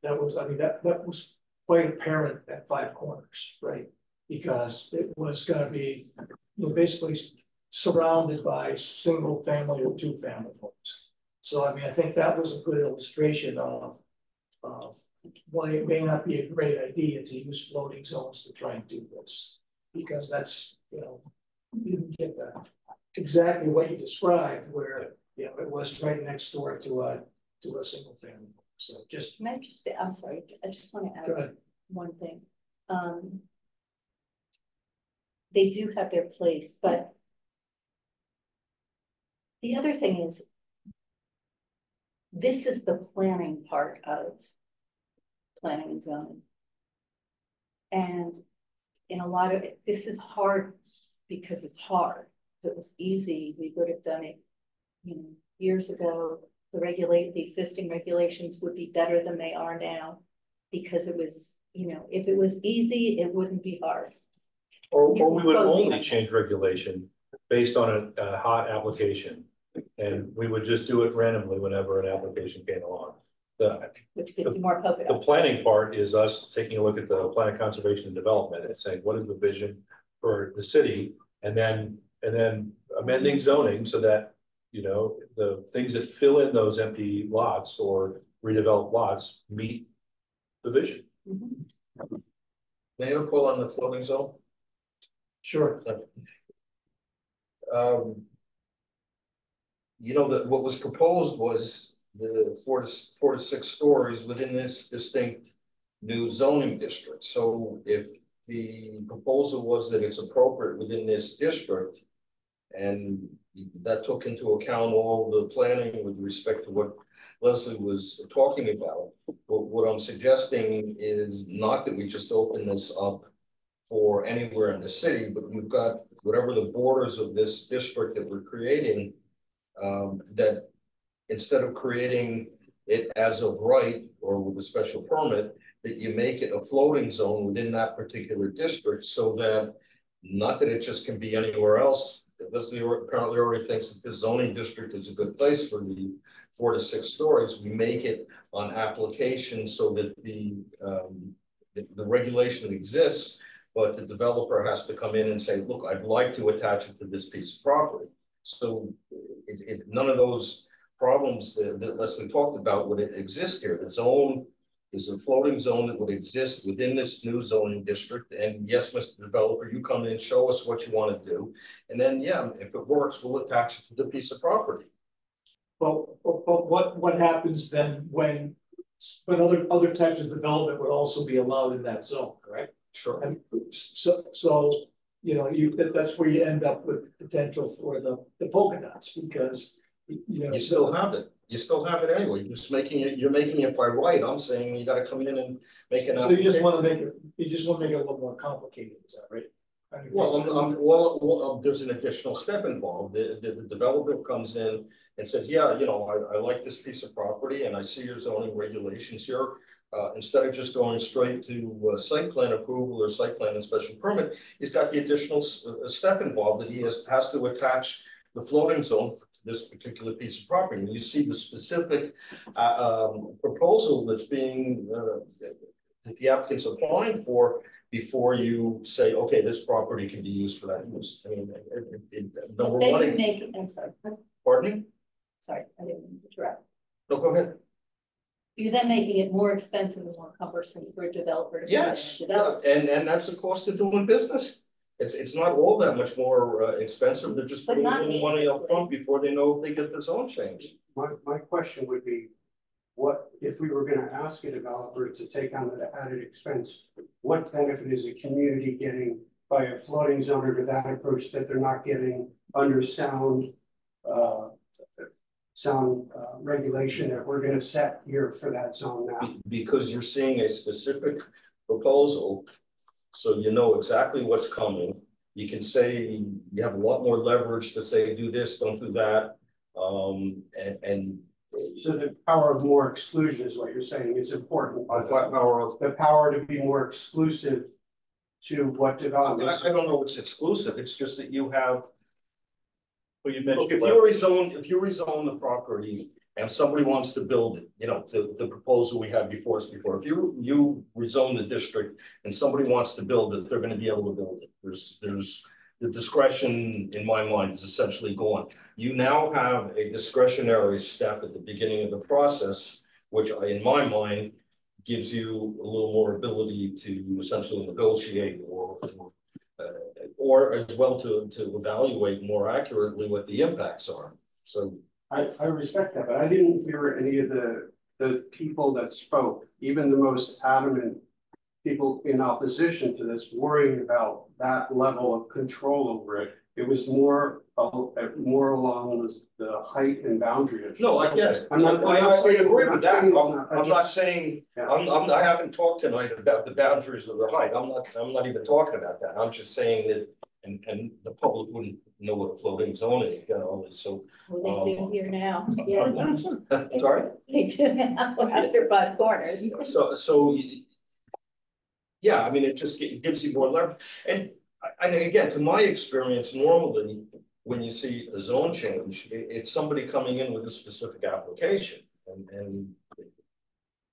that was quite apparent at 5 Corners, right? Because it was going to be, you know, basically surrounded by single family or 2 family homes. So I mean, I think that was a good illustration of why it may not be a great idea to use floating zones to try and do this, because that's, you know, you didn't get that exactly what you described, where, you know, it was right next door to a single family. So just, I'm sorry, I just want to add one thing. They do have their place, but the other thing is, this is the planning part of planning and zoning. And in a lot of it, this is hard because it's hard. If it was easy, we would have done it, you know, years ago. The existing regulations would be better than they are now, because it was, you know, if it was easy, it wouldn't be hard. Or we would only change regulation based on a hot application, and we would just do it randomly whenever an application came along. Which gives you more polka The dots. planning part is us taking a look at the plan of conservation and development and saying, what is the vision for the city? And then amending zoning so that, you know, the things that fill in those empty lots or redeveloped lots meet the vision. Mhm. May I pull on the floating zone? sure. You know, that what was proposed was the 4 to 6 stories within this distinct new zoning district. So if the proposal was that it's appropriate within this district, and that took into account all the planning with respect to what Leslie was talking about, but what I'm suggesting is not that we just open this up for anywhere in the city, but you've got whatever the borders of this district that we're creating, that instead of creating it as of right or with a special permit, that you make it a floating zone within that particular district so that not that it just can be anywhere else. Leslie apparently already thinks that the zoning district is a good place for the 4 to 6 stories. We make it on application so that the regulation exists, but the developer has to come in and say, look, I'd like to attach it to this piece of property. So none of those problems that Leslie talked about would exist here. The zone is a floating zone that would exist within this new zoning district. And yes, Mr. Developer, you come in, show us what you want to do. And then, yeah, if it works, we'll attach it to the piece of property. But what happens then when other types of development would also be allowed in that zone, correct? Sure. And so you know, that's where you end up with potential for the polka dots, because you know, you still have it. You still have it anyway. You're just making it. You're making it by right. I'm saying you got to come in and make it. So you just want to make it. You just want to make it a little more complicated. Is that right? I mean, Well, there's an additional step involved. The developer comes in and says, yeah, you know, I like this piece of property and I see your zoning regulations here. Instead of just going straight to site plan approval or site plan and special permit, he's got the additional step involved that he has to attach the floating zone to this particular piece of property. And you see the specific proposal that's being, that the applicant's applying for before you say, okay, this property can be used for that use. I mean, number one. I'm sorry. Pardon me? Sorry, I didn't interrupt. No, go ahead. You're then making it more expensive and more cumbersome for a developer to Yes, develop. and that's the cost of doing business. It's not all that much more expensive. They're just putting a little money up front before they know if they get the zone changed. My question would be, what if we were going to ask a developer to take on that added expense? What benefit is a community getting by a floating zone under that approach that they're not getting under sound regulation that we're going to set here for that zone now? Because you're seeing a specific proposal, so you know exactly what's coming. You can say you have a lot more leverage to say do this, don't do that, and so the power of more exclusion is what you're saying is important. The power to be more exclusive to what development. I don't know it's exclusive. It's just that you have. Well, you mentioned Look, if you rezone the property and somebody wants to build it, you know, the proposal we had before us before. If you rezone the district and somebody wants to build it, they're going to be able to build it. There's the discretion in my mind is essentially gone. You now have a discretionary step at the beginning of the process, which in my mind gives you a little more ability to essentially negotiate or as well to evaluate more accurately what the impacts are. So I respect that, but I didn't hear any of the people that spoke, even the most adamant people in opposition to this, worrying about that level of control over it. It was more along the height and boundary issue. no, I get it. I agree with that. I'm not saying I haven't talked tonight about the boundaries of the height. I'm not even talking about that. I'm just saying that and the public wouldn't know what a floating zone is, you know, so Well, they do here now. Yeah. sorry? They do now after 5 corners. So yeah, I mean, it just gives you more leverage. And again, to my experience, normally when you see a zone change, it's somebody coming in with a specific application. And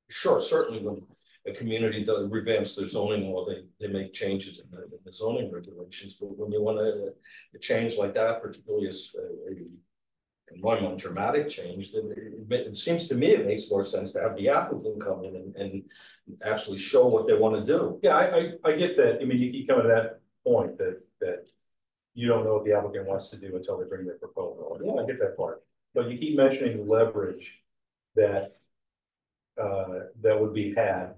sure, certainly when a community revamps their zoning law, they make changes in the zoning regulations. But when you want a change like that, particularly as in my mind, dramatic change, then it seems to me it makes more sense to have the applicant come in and actually show what they want to do. Yeah, I get that. I mean, you keep coming to that point that you don't know what the applicant wants to do until they bring their proposal. Yeah, I get that part. But you keep mentioning leverage that that would be had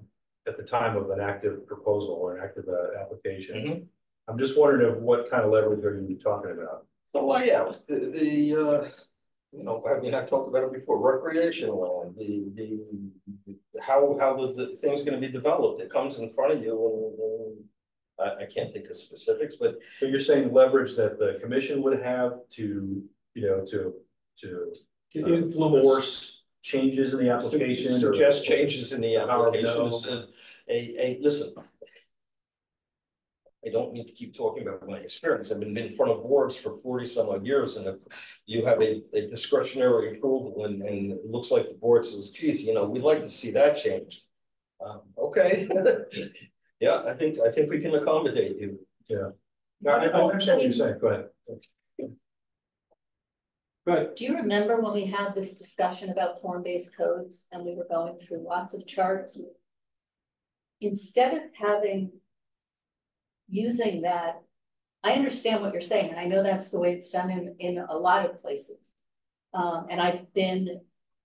at the time of an active proposal or an active application. Mm-hmm. I'm just wondering what kind of leverage are you talking about? So, well, yeah, you know, I mean, I talked about it before. Recreational land, how the thing's going to be developed. It comes in front of you, and I can't think of specifics, but you're saying leverage that the commission would have to, you know, to influence changes in the application? Suggest changes in the Power of application. no. Listen. I don't need to keep talking about my experience. I've been in front of boards for 40 some odd years, and if you have a discretionary approval and it looks like the board says, geez, you know, we'd like to see that changed. Okay. Yeah, I think we can accommodate you. Yeah. I understand what you're saying. Go ahead. But Do you remember when we had this discussion about form-based codes and we were going through lots of charts? Instead of using that, I understand what you're saying, and I know that's the way it's done in a lot of places. And I've been,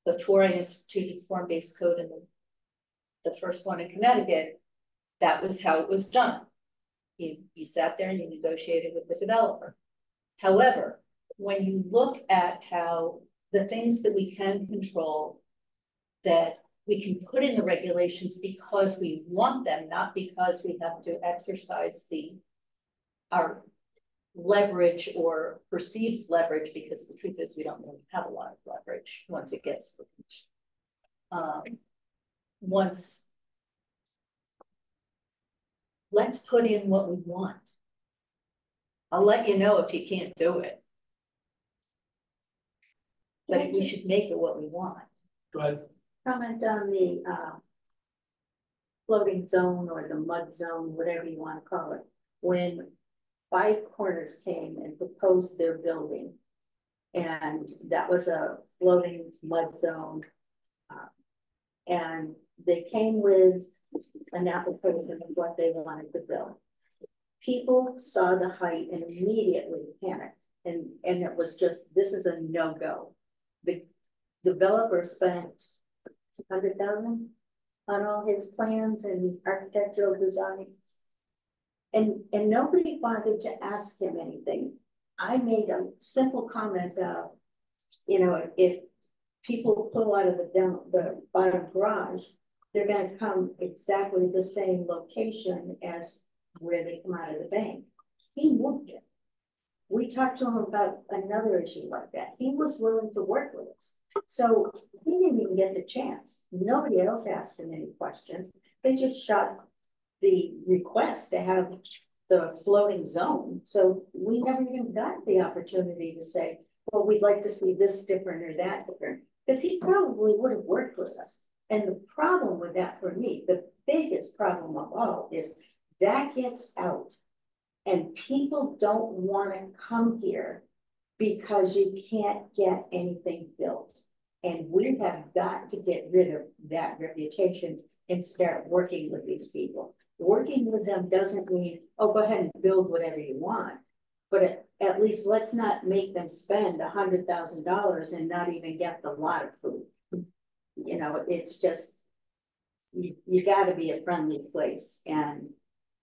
before I instituted form-based code in the first one in Connecticut, that was how it was done. You sat there and you negotiated with the developer. However, when you look at how the things that we can control, that we can put in the regulations because we want them, not because we have to exercise our leverage or perceived leverage, because the truth is we don't really have a lot of leverage once it gets let's put in what we want. I'll let you know if you can't do it. But we should make it what we want. go ahead. Comment on the floating zone or the mud zone, whatever you want to call it. When Five Corners came and proposed their building, and that was a floating mud zone, and they came with an application of what they wanted to build. People saw the height and immediately panicked, and it was just, this is a no-go. The developer spent $100,000 on all his plans and architectural designs, and nobody bothered to ask him anything. I made a simple comment of, you know, if people pull out of the bottom garage, they're going to come exactly the same location as where they come out of the bank. He moved it. We talked to him about another issue like that. He was willing to work with us. So he didn't even get the chance. Nobody else asked him any questions. They just shot the request to have the floating zone. So we never even got the opportunity to say, well, we'd like to see this different or that different, because he probably would have worked with us. And the problem with that for me, the biggest problem of all, is that gets out. And people don't want to come here because you can't get anything built. And we have got to get rid of that reputation and start working with these people. Working with them doesn't mean, oh, go ahead and build whatever you want. But at least let's not make them spend $100,000 and not even get the lot of food. You know, it's just, you got to be a friendly place. And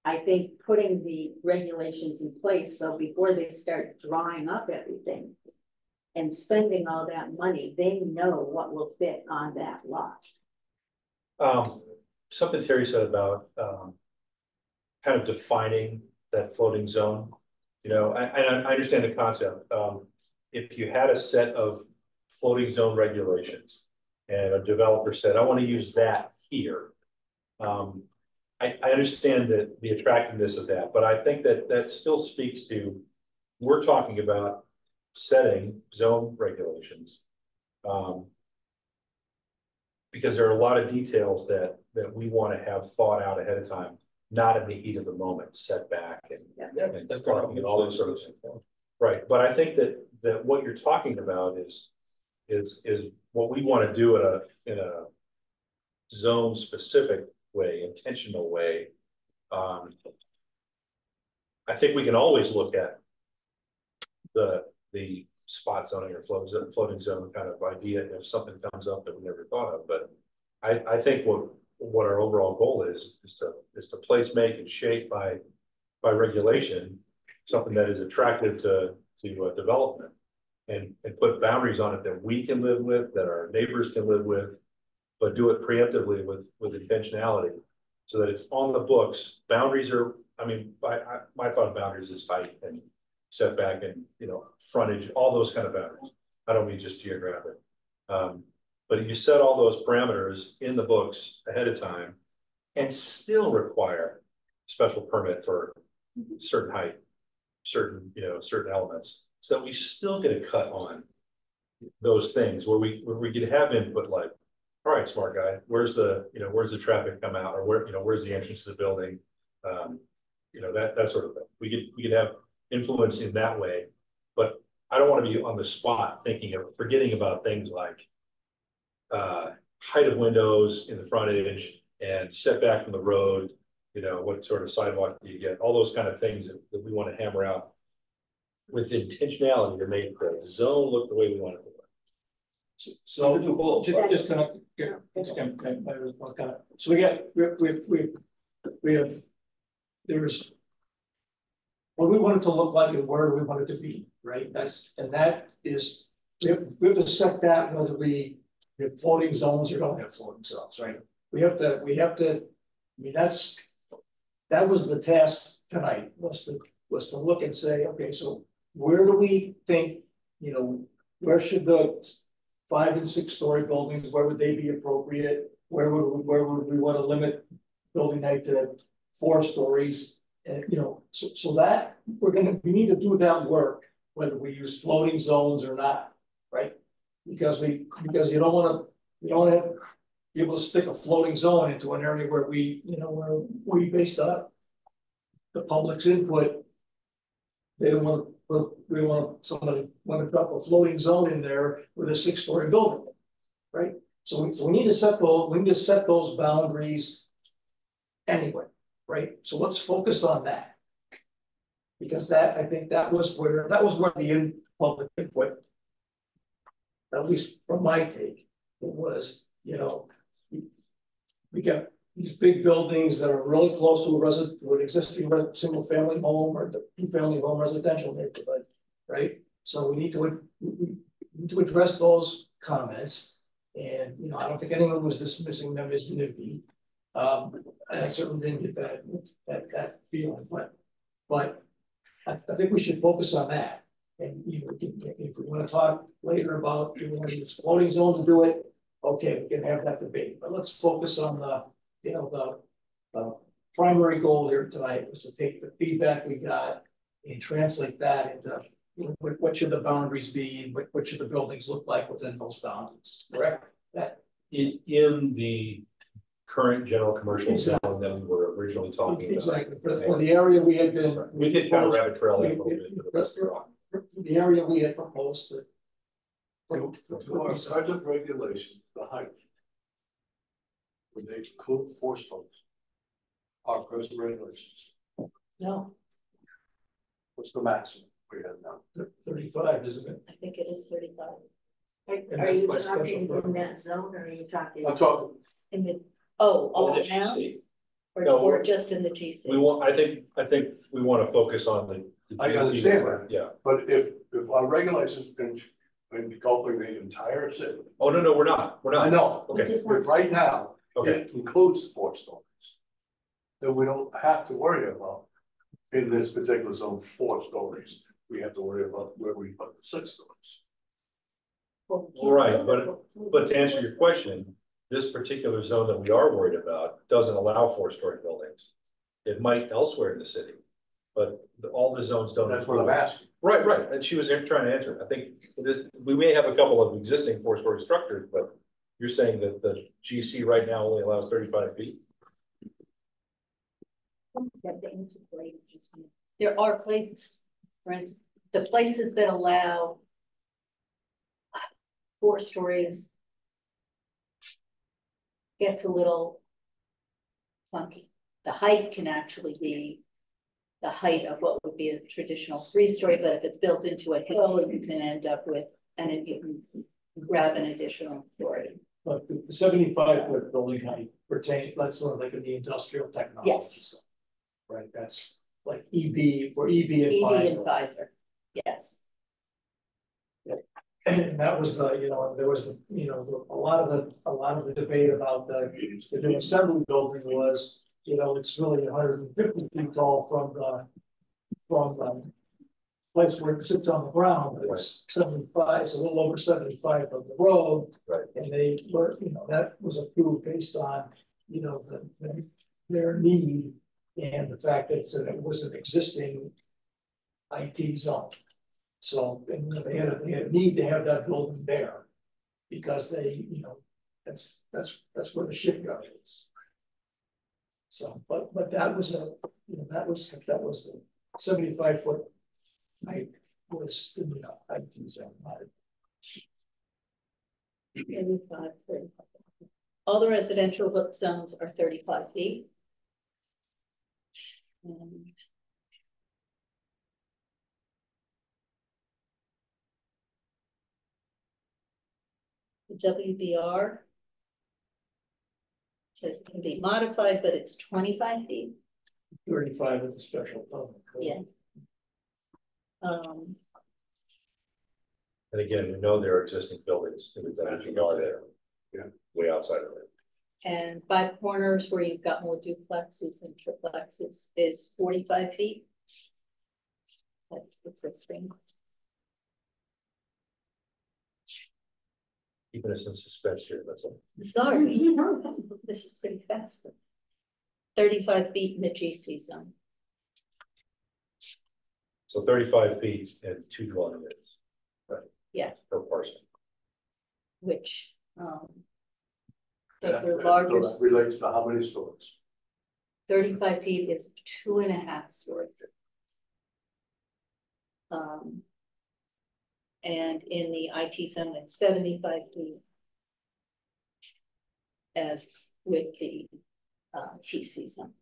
I think putting the regulations in place, so before they start drawing up everything and spending all that money, they know what will fit on that lot. Something Terry said about kind of defining that floating zone. You know, I understand the concept. If you had a set of floating zone regulations and a developer said, I want to use that here. I understand that the attractiveness of that, but I think that still speaks to, we're talking about setting zone regulations. Because there are a lot of details that we want to have thought out ahead of time, not in the heat of the moment, setback and parking and all those sort of things. Right, but I think that what you're talking about is what we want to do in a zone specific way, intentional way. I think we can always look at the spot zoning or floating zone kind of idea if something comes up that we never thought of. But I think what our overall goal is to place, make, and shape by regulation something that is attractive to development, and put boundaries on it that we can live with, that our neighbors can live with, but do it preemptively with intentionality, so that it's on the books. Boundaries are, I mean, my thought of boundaries is height and setback and, you know, frontage, all those kind of boundaries. I don't mean just geographic. But you set all those parameters in the books ahead of time and still require special permit for certain height, certain, certain elements. So that we still get a cut on those things where we could have input like, all right, smart guy, where's the traffic come out, or where's the entrance to the building? That sort of thing. We could have influence in that way, but I don't want to be on the spot forgetting about things like height of windows in the frontage and setback from the road, what sort of sidewalk do you get, all those kind of things that we want to hammer out with intentionality to make the zone look the way we want it to look. So do both. just gonna, so we have, there's what we want it to look like and where we want it to be, right? That is, we have to set that whether we have floating zones or don't have floating zones, right? We have to, I mean, that was the task tonight, was to look and say, okay, so where do we think, where should the 5 and 6 story buildings, where would they be appropriate? Where would we want to limit building height to 4 stories? And so that we need to do that work, whether we use floating zones or not, right? Because you don't want to be able to stick a floating zone into an area where we based on the public's input. They don't want somebody want to drop a floating zone in there with a 6 story building, right? So we need to set those boundaries anyway, right? So let's focus on that, because I think that was where the public input, at least from my take, it was, we got these big buildings that are really close to an existing single family home or the 2-family home residential neighborhood, right? So we need to address those comments, and I don't think anyone was dismissing them as NIMBY. And I certainly didn't get that feeling, but I think we should focus on that. And if we want to talk later about if we want to use floating zone to do it, okay, we can have that debate. But let's focus on the primary goal here tonight was to take the feedback we got and translate that into what should the boundaries be, and what should the buildings look like within those boundaries. Correct? That in the current general commercial zone that we were originally talking about. Exactly. For the area we had been, we did kind of rabbit trail that a little bit. The area we had proposed to. Our sergeant regulation, the height. Would they include 4 stories? Our present regulations. No, What's the maximum we have now? 35, isn't it? I think it is 35. Are you talking in that zone, or are you talking? I'm talking. In the, all the now? GC. Or, No, or just in the GC? I think we want to focus on the I understand that. Yeah. But if our regulations can go through the entire city. Oh, no, we're not. I know. Okay. But right now, Okay. it includes 4 stories. Then we don't have to worry about in this particular zone 4 stories. We have to worry about where we put the 6 stories. Right, but to answer your question, this particular zone that we are worried about doesn't allow 4-story buildings. It might elsewhere in the city, but all the zones don't. That's what I'm asking. Right, and she was trying to answer. I think we may have a couple of existing 4-story structures, but you're saying that the GC right now only allows 35 feet? There are places, for instance, the places that allow 4 stories gets a little funky. The height can actually be the height of what would be a traditional 3-story, but if it's built into a hill, you can end up with, and if you can grab an additional story. But the 75-foot building height that's sort of like in the industrial technology. Yes. Right, that's like EB and Pfizer. Yes. And that was there was a lot of the debate about the new assembly building was, it's really 150 feet tall from place where it sits on the ground, it's 75, it's a little over 75 of the road. Right. And they were, that was approved based on, their need and the fact that it was an existing IT zone. So, and they had a need to have that building there because they, that's where the shipyard is. So, but that was that was the 75-foot height was in the IT zone. 35, 35. All the residential hook zones are 35 feet. The WBR says it can be modified, but it's 25 feet. 35 with the special permit. Yeah. And again, we know there are existing buildings that are there. Yeah. Way outside of it. And by the corners where you've got more duplexes and triplexes is 45 feet. That's interesting. Keeping us in suspense here, that's all. Sorry, this is pretty fast. 35 feet in the GC zone. So 35 feet and 2 dwelling units. Right. Yeah. Per parcel. Which those So are larger. that relates to how many stories? 35 feet is 2.5 stories. And in the IT zone, it's 75 feet. As with the TC zone.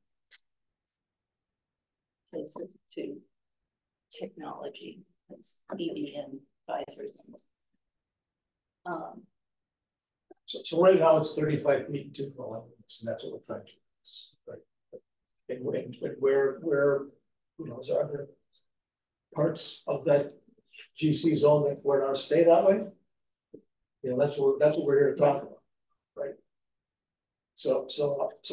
So it's to technology, it's EVN advisors. So right now it's 35 feet and 2 dwelling units, and that's what we're trying to do. Right. And where is there other parts of that GC zone that were not stay that way? That's what we're here to talk about, right? So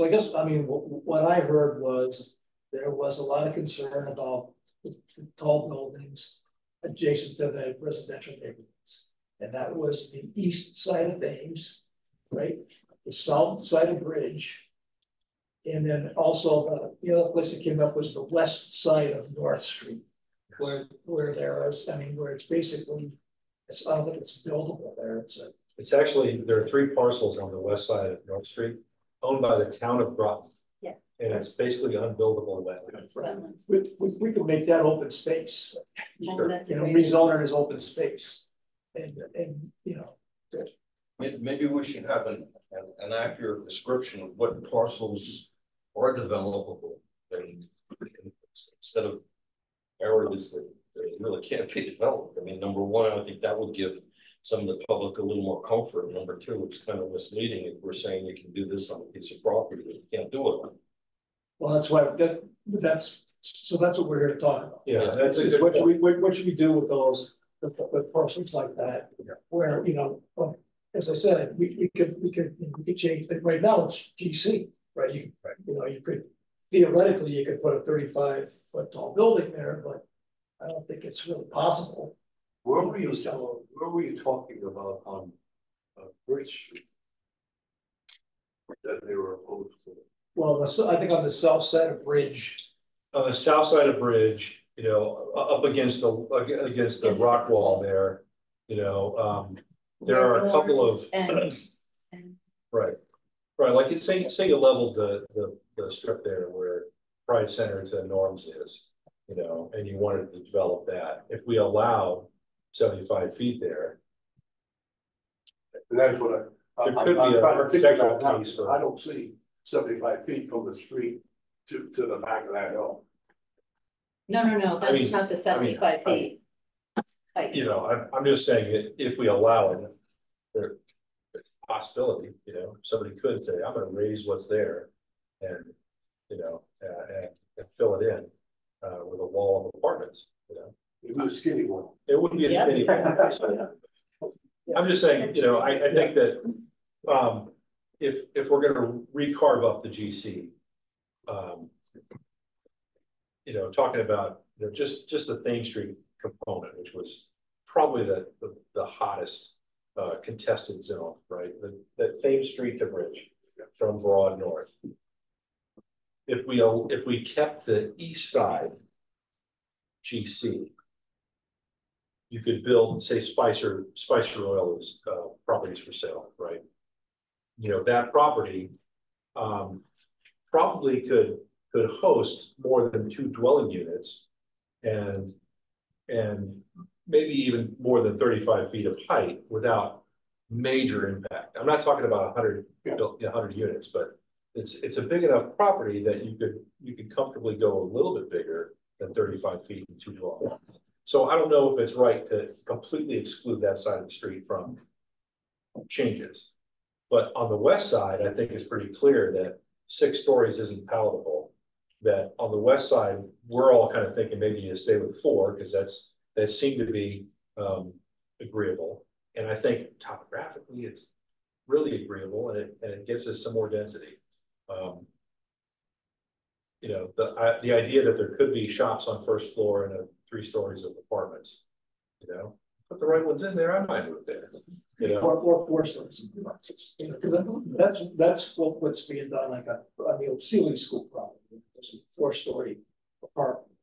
I guess, what I heard was there was a lot of concern about the tall buildings adjacent to the residential neighborhoods. And that was the east side of Thames, right? The south side of Bridge. And then also the other place that came up was the west side of North Street, where there is, where it's basically, I don't think it's buildable there. It's actually, there are 3 parcels on the west side of North Street owned by the town of Groton. Yeah. And it's basically unbuildable wetland. Right. We could make that open space, rezone it as open space. And Maybe we should have an accurate description of what parcels are developable, and instead of areas that really can't be developed. Number one, I think that would give some of the public a little more comfort. Number two, it's kind of misleading if we're saying you can do this on a piece of property that you can't do it on. well, that's why that's what we're here to talk about. Yeah, that's what should we do with those with parcels like that? Yeah. Where as I said, we could change it. Right now it's GC, right? You could theoretically you could put a 35-foot tall building there, but I don't think it's really possible. Where were you talking about on Bridge Street that they were opposed to? Well, I think on the south side of Bridge. On the south side of Bridge, up against the rock wall there, there are a couple of right, like it's say you leveled the strip there where Pride Center to Norms is, and you wanted to develop that. If we allow 75 feet there, And that's what there could be an architectural case for. I don't see 75 feet from the street to the back of that hill. No, that's not the 75 feet. I'm just saying if we allow it, there's a possibility, somebody could say, I'm going to raise what's there and, and fill it in with a wall of apartments, It was a skinny one. It wouldn't be a skinny wall. I'm just saying, I think that if we're going to recarve up the GC, talking about just the Thames Street component, which was probably the hottest contested zone, right? That Thames Street to Bridge from Broad North. If we kept the east side GC, you could build, say, Spicer Oil is properties for sale, right? You know, that property probably could host more than 2 dwelling units and maybe even more than 35 feet of height without major impact. I'm not talking about 100 units, but it's a big enough property that you could comfortably go a little bit bigger than 35 feet and 2 dwelling. So I don't know if it's right to completely exclude that side of the street from changes. But on the west side, I think it's pretty clear that 6 stories isn't palatable. That on the west side, we're all kind of thinking maybe you stay with 4 because that seemed to be agreeable. And I think topographically it's really agreeable, and it gets us some more density. You know, the idea that there could be shops on first floor and 3 stories of apartments, you know, put the right ones in there, I might do it there. You know, or 4 stories. You know, that's what's being done like on the old Sealy School property. There's 4-story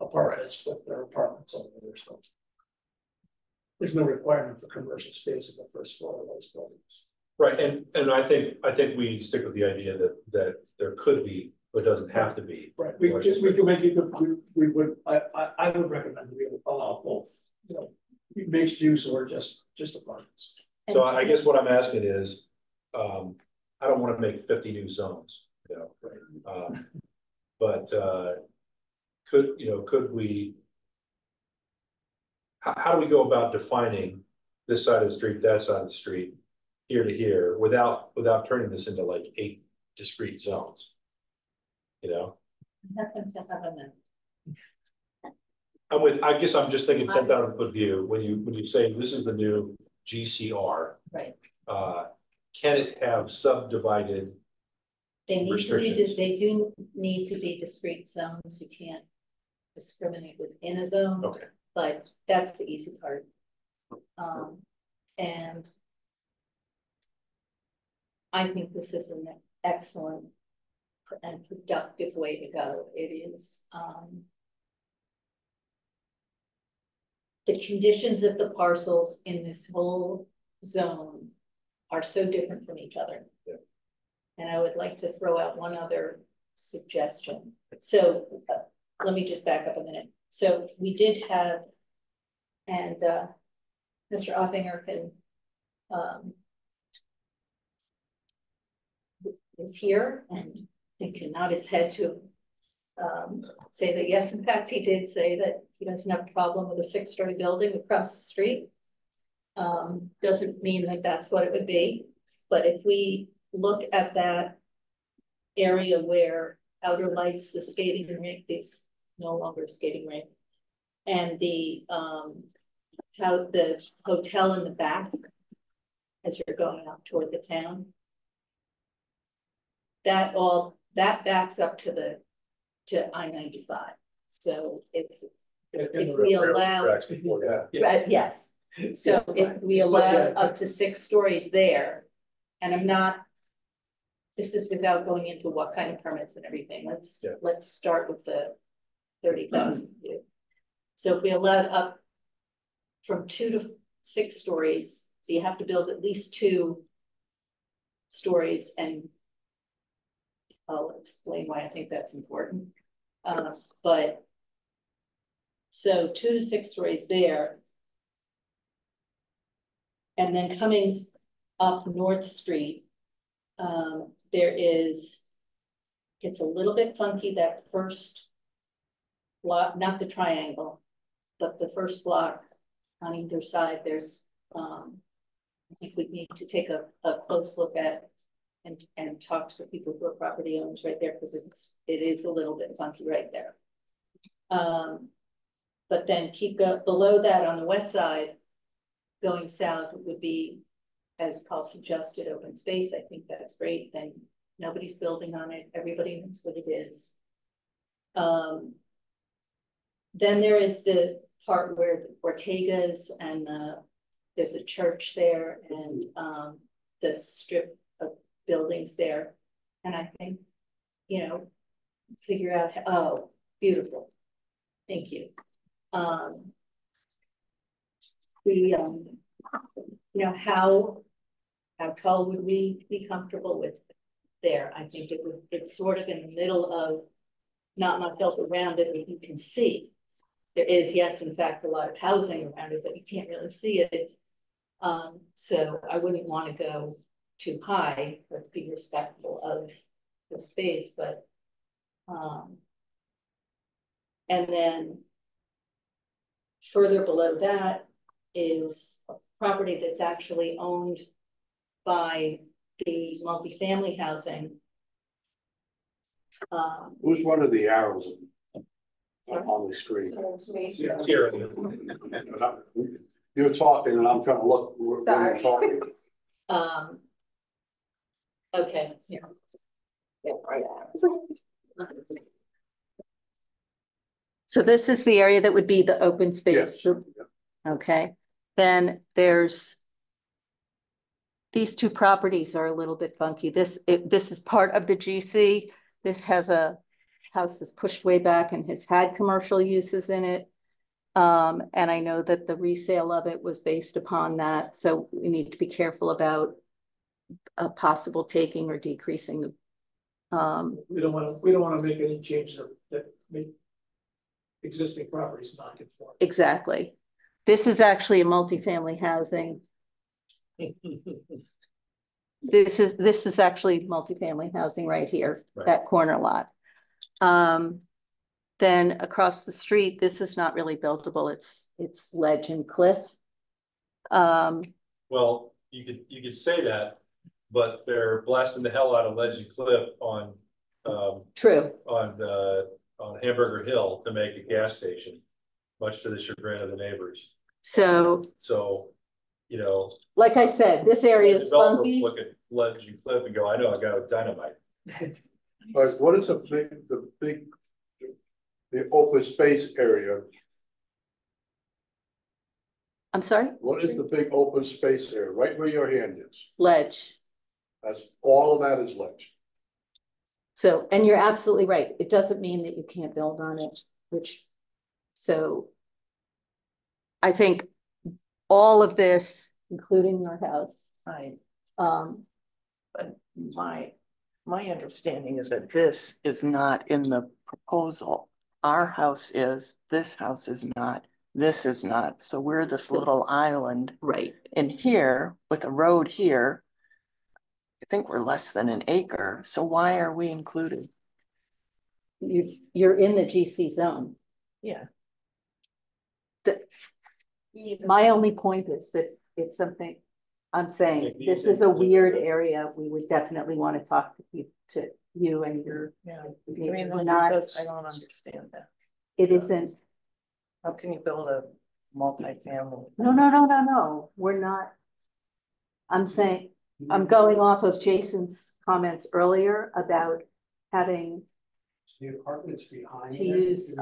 apartments, but they're apartments over there. So there's no requirement for commercial space in the first floor of those buildings. right, and I think we stick with the idea that there could be, but doesn't have to be. Right. We could make it. We would. I would recommend we would allow both. You know, mixed use or just apartments. So I guess what I'm asking is, I don't want to make 50 new zones, you know, but could we? How do we go about defining this side of the street, that side of the street, here to here, without turning this into like 8 discrete zones? You know, Nothing to have in I guess I'm just thinking 10,000 foot view. When you say this is the new GCR, right. Can it have subdivided? They need restrictions? they do need to be discrete zones. You can't discriminate within a zone. Okay. But that's the easy part. And I think this is an excellent and productive way to go. It is the conditions of the parcels in this whole zone are so different from each other. Yeah. And I would like to throw out one other suggestion. So let me just back up a minute. So we did have, and Mr. Offinger can is here and he can nod his head to say that yes, in fact, he did say that he doesn't have a problem with a 6-story building across the street. Doesn't mean that that's what it would be, but if we look at that area where Outer Lights, the skating rink, is no longer a skating rink, and the how the hotel in the back as you're going up toward the town, that backs up to I-95. So if we allow, right, yes. So if we allow up to 6 stories there, and I'm not, this is without going into what kind of permits and everything. Let's start with the 30,000 view. So if we allowed up from 2 to 6 stories, so you have to build at least 2 stories, and I'll explain why I think that's important. But so 2 to 6 stories there, and then coming up North Street, there is, it's a little bit funky, that first block, not the triangle, but the first block on either side. There's, I think we need to take a close look at and talk to the people who are property owners right there, because it is a little bit funky right there. But then keep below that on the west side, going south would be, as Paul suggested, open space. I think that's great. Then nobody's building on it. Everybody knows what it is. Then there is the part where Ortega's and there's a church there and the strip of buildings there. And I think, you know, figure out, oh, beautiful. Thank you. You know, how tall would we be comfortable with there? I think it's sort of in the middle of not much else around it that you can see. There is, yes, in fact, a lot of housing around it, but you can't really see it. So I wouldn't want to go too high, but be respectful of the space, but and then further below that is a property that's actually owned by the multifamily housing. Who's one of the arrows Sorry? on the screen? Here. You're talking and I'm trying to look. Where you're talking. Okay, here. So this is the area that would be the open space. Yes. Okay, then there's these two properties are a little bit funky. This is part of the GC. This has a house that's pushed way back and has had commercial uses in it. And I know that the resale of it was based upon that. So we need to be careful about a possible taking or decreasing the. We don't want to make any changes that make existing properties non-conforming. Exactly. This is actually a multifamily housing. This is actually multifamily housing right here, right. That corner lot. Then across the street, this is not really buildable. It's ledge and cliff. Well, you could say that, but they're blasting the hell out of ledge and cliff on true on Hamburger Hill to make a gas station, much to the chagrin of the neighbors. So you know, like I said, this area is funky. Look at ledge and cliff and go, I know I got a dynamite. But what is the open space area? I'm sorry? What is the big open space area? Right where your hand is. Ledge. That's all of that is ledge. So, and you're absolutely right. It doesn't mean that you can't build on it, so I think all of this, including your house. Right. But my understanding is that this is not in the proposal. Our house is, this house is not, this is not. So we're this little island. Right. In here, with a road here, I think we're less than an acre. So why are we included? You're in the GC zone. Yeah. My only point is that it's something I'm saying, this is a weird area. We would definitely want to talk to you and your. Yeah. I mean, I don't understand that. It isn't. How can you build a multi-family? No. We're not. I'm saying, I'm going off of Jason's comments earlier about having The apartments behind to use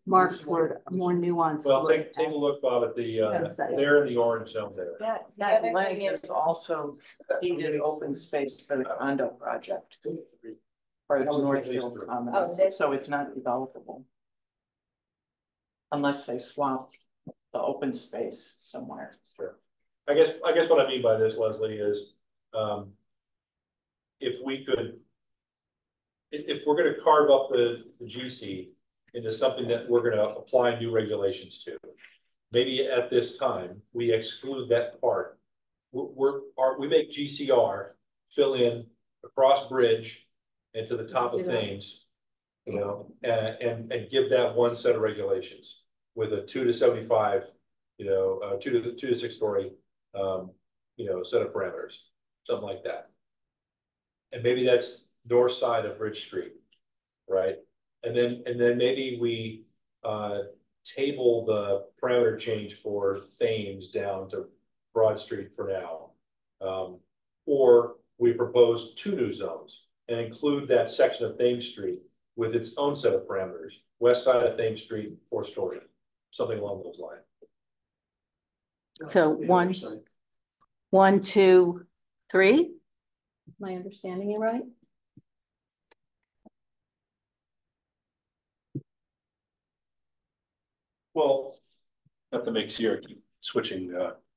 Mark's word, more nuanced. Well, take a look, Bob, at the they're in the orange zone there. Yeah, that leg is also needed open space for the condo project. Or the Northfield condo, so it's not developable. Unless they swap the open space somewhere. Sure. I guess what I mean by this, Leslie, is if we could, if we're going to carve up the GC into something that we're going to apply new regulations to, maybe at this time we exclude that part. We make GCR fill in across bridge and to the top of things, you know, and give that one set of regulations with a 2 to 75, you know, 2 to 6 story, you know, set of parameters, something like that. And maybe that's north side of Bridge Street, right? And then maybe we table the parameter change for Thames down to Broad Street for now, or we propose 2 new zones and include that section of Thames Street with its own set of parameters, west side of Thames Street, 4-story, something along those lines. So The one- other side. 1, 2, 3. Am I understanding it right? Well, not to make Sierra keep switching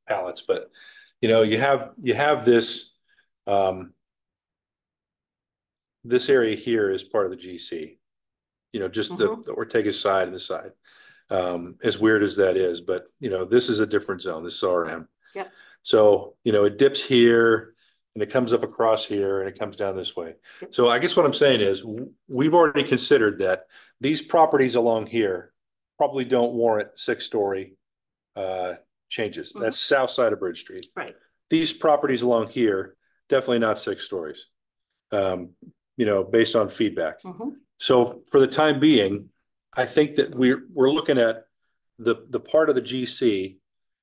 palettes, but you know, you have this this area here is part of the GC. You know, just the Ortega side and the side. As weird as that is, but you know, this is a different zone. This is RM. Yep. So, you know, it dips here and it comes up across here and it comes down this way. Yep. So I guess what I'm saying is we've already considered that these properties along here probably don't warrant 6-story changes. That's south side of Bridge Street. Right. These properties along here, definitely not 6 stories. You know, based on feedback. So for the time being, I think that we're looking at the part of the GC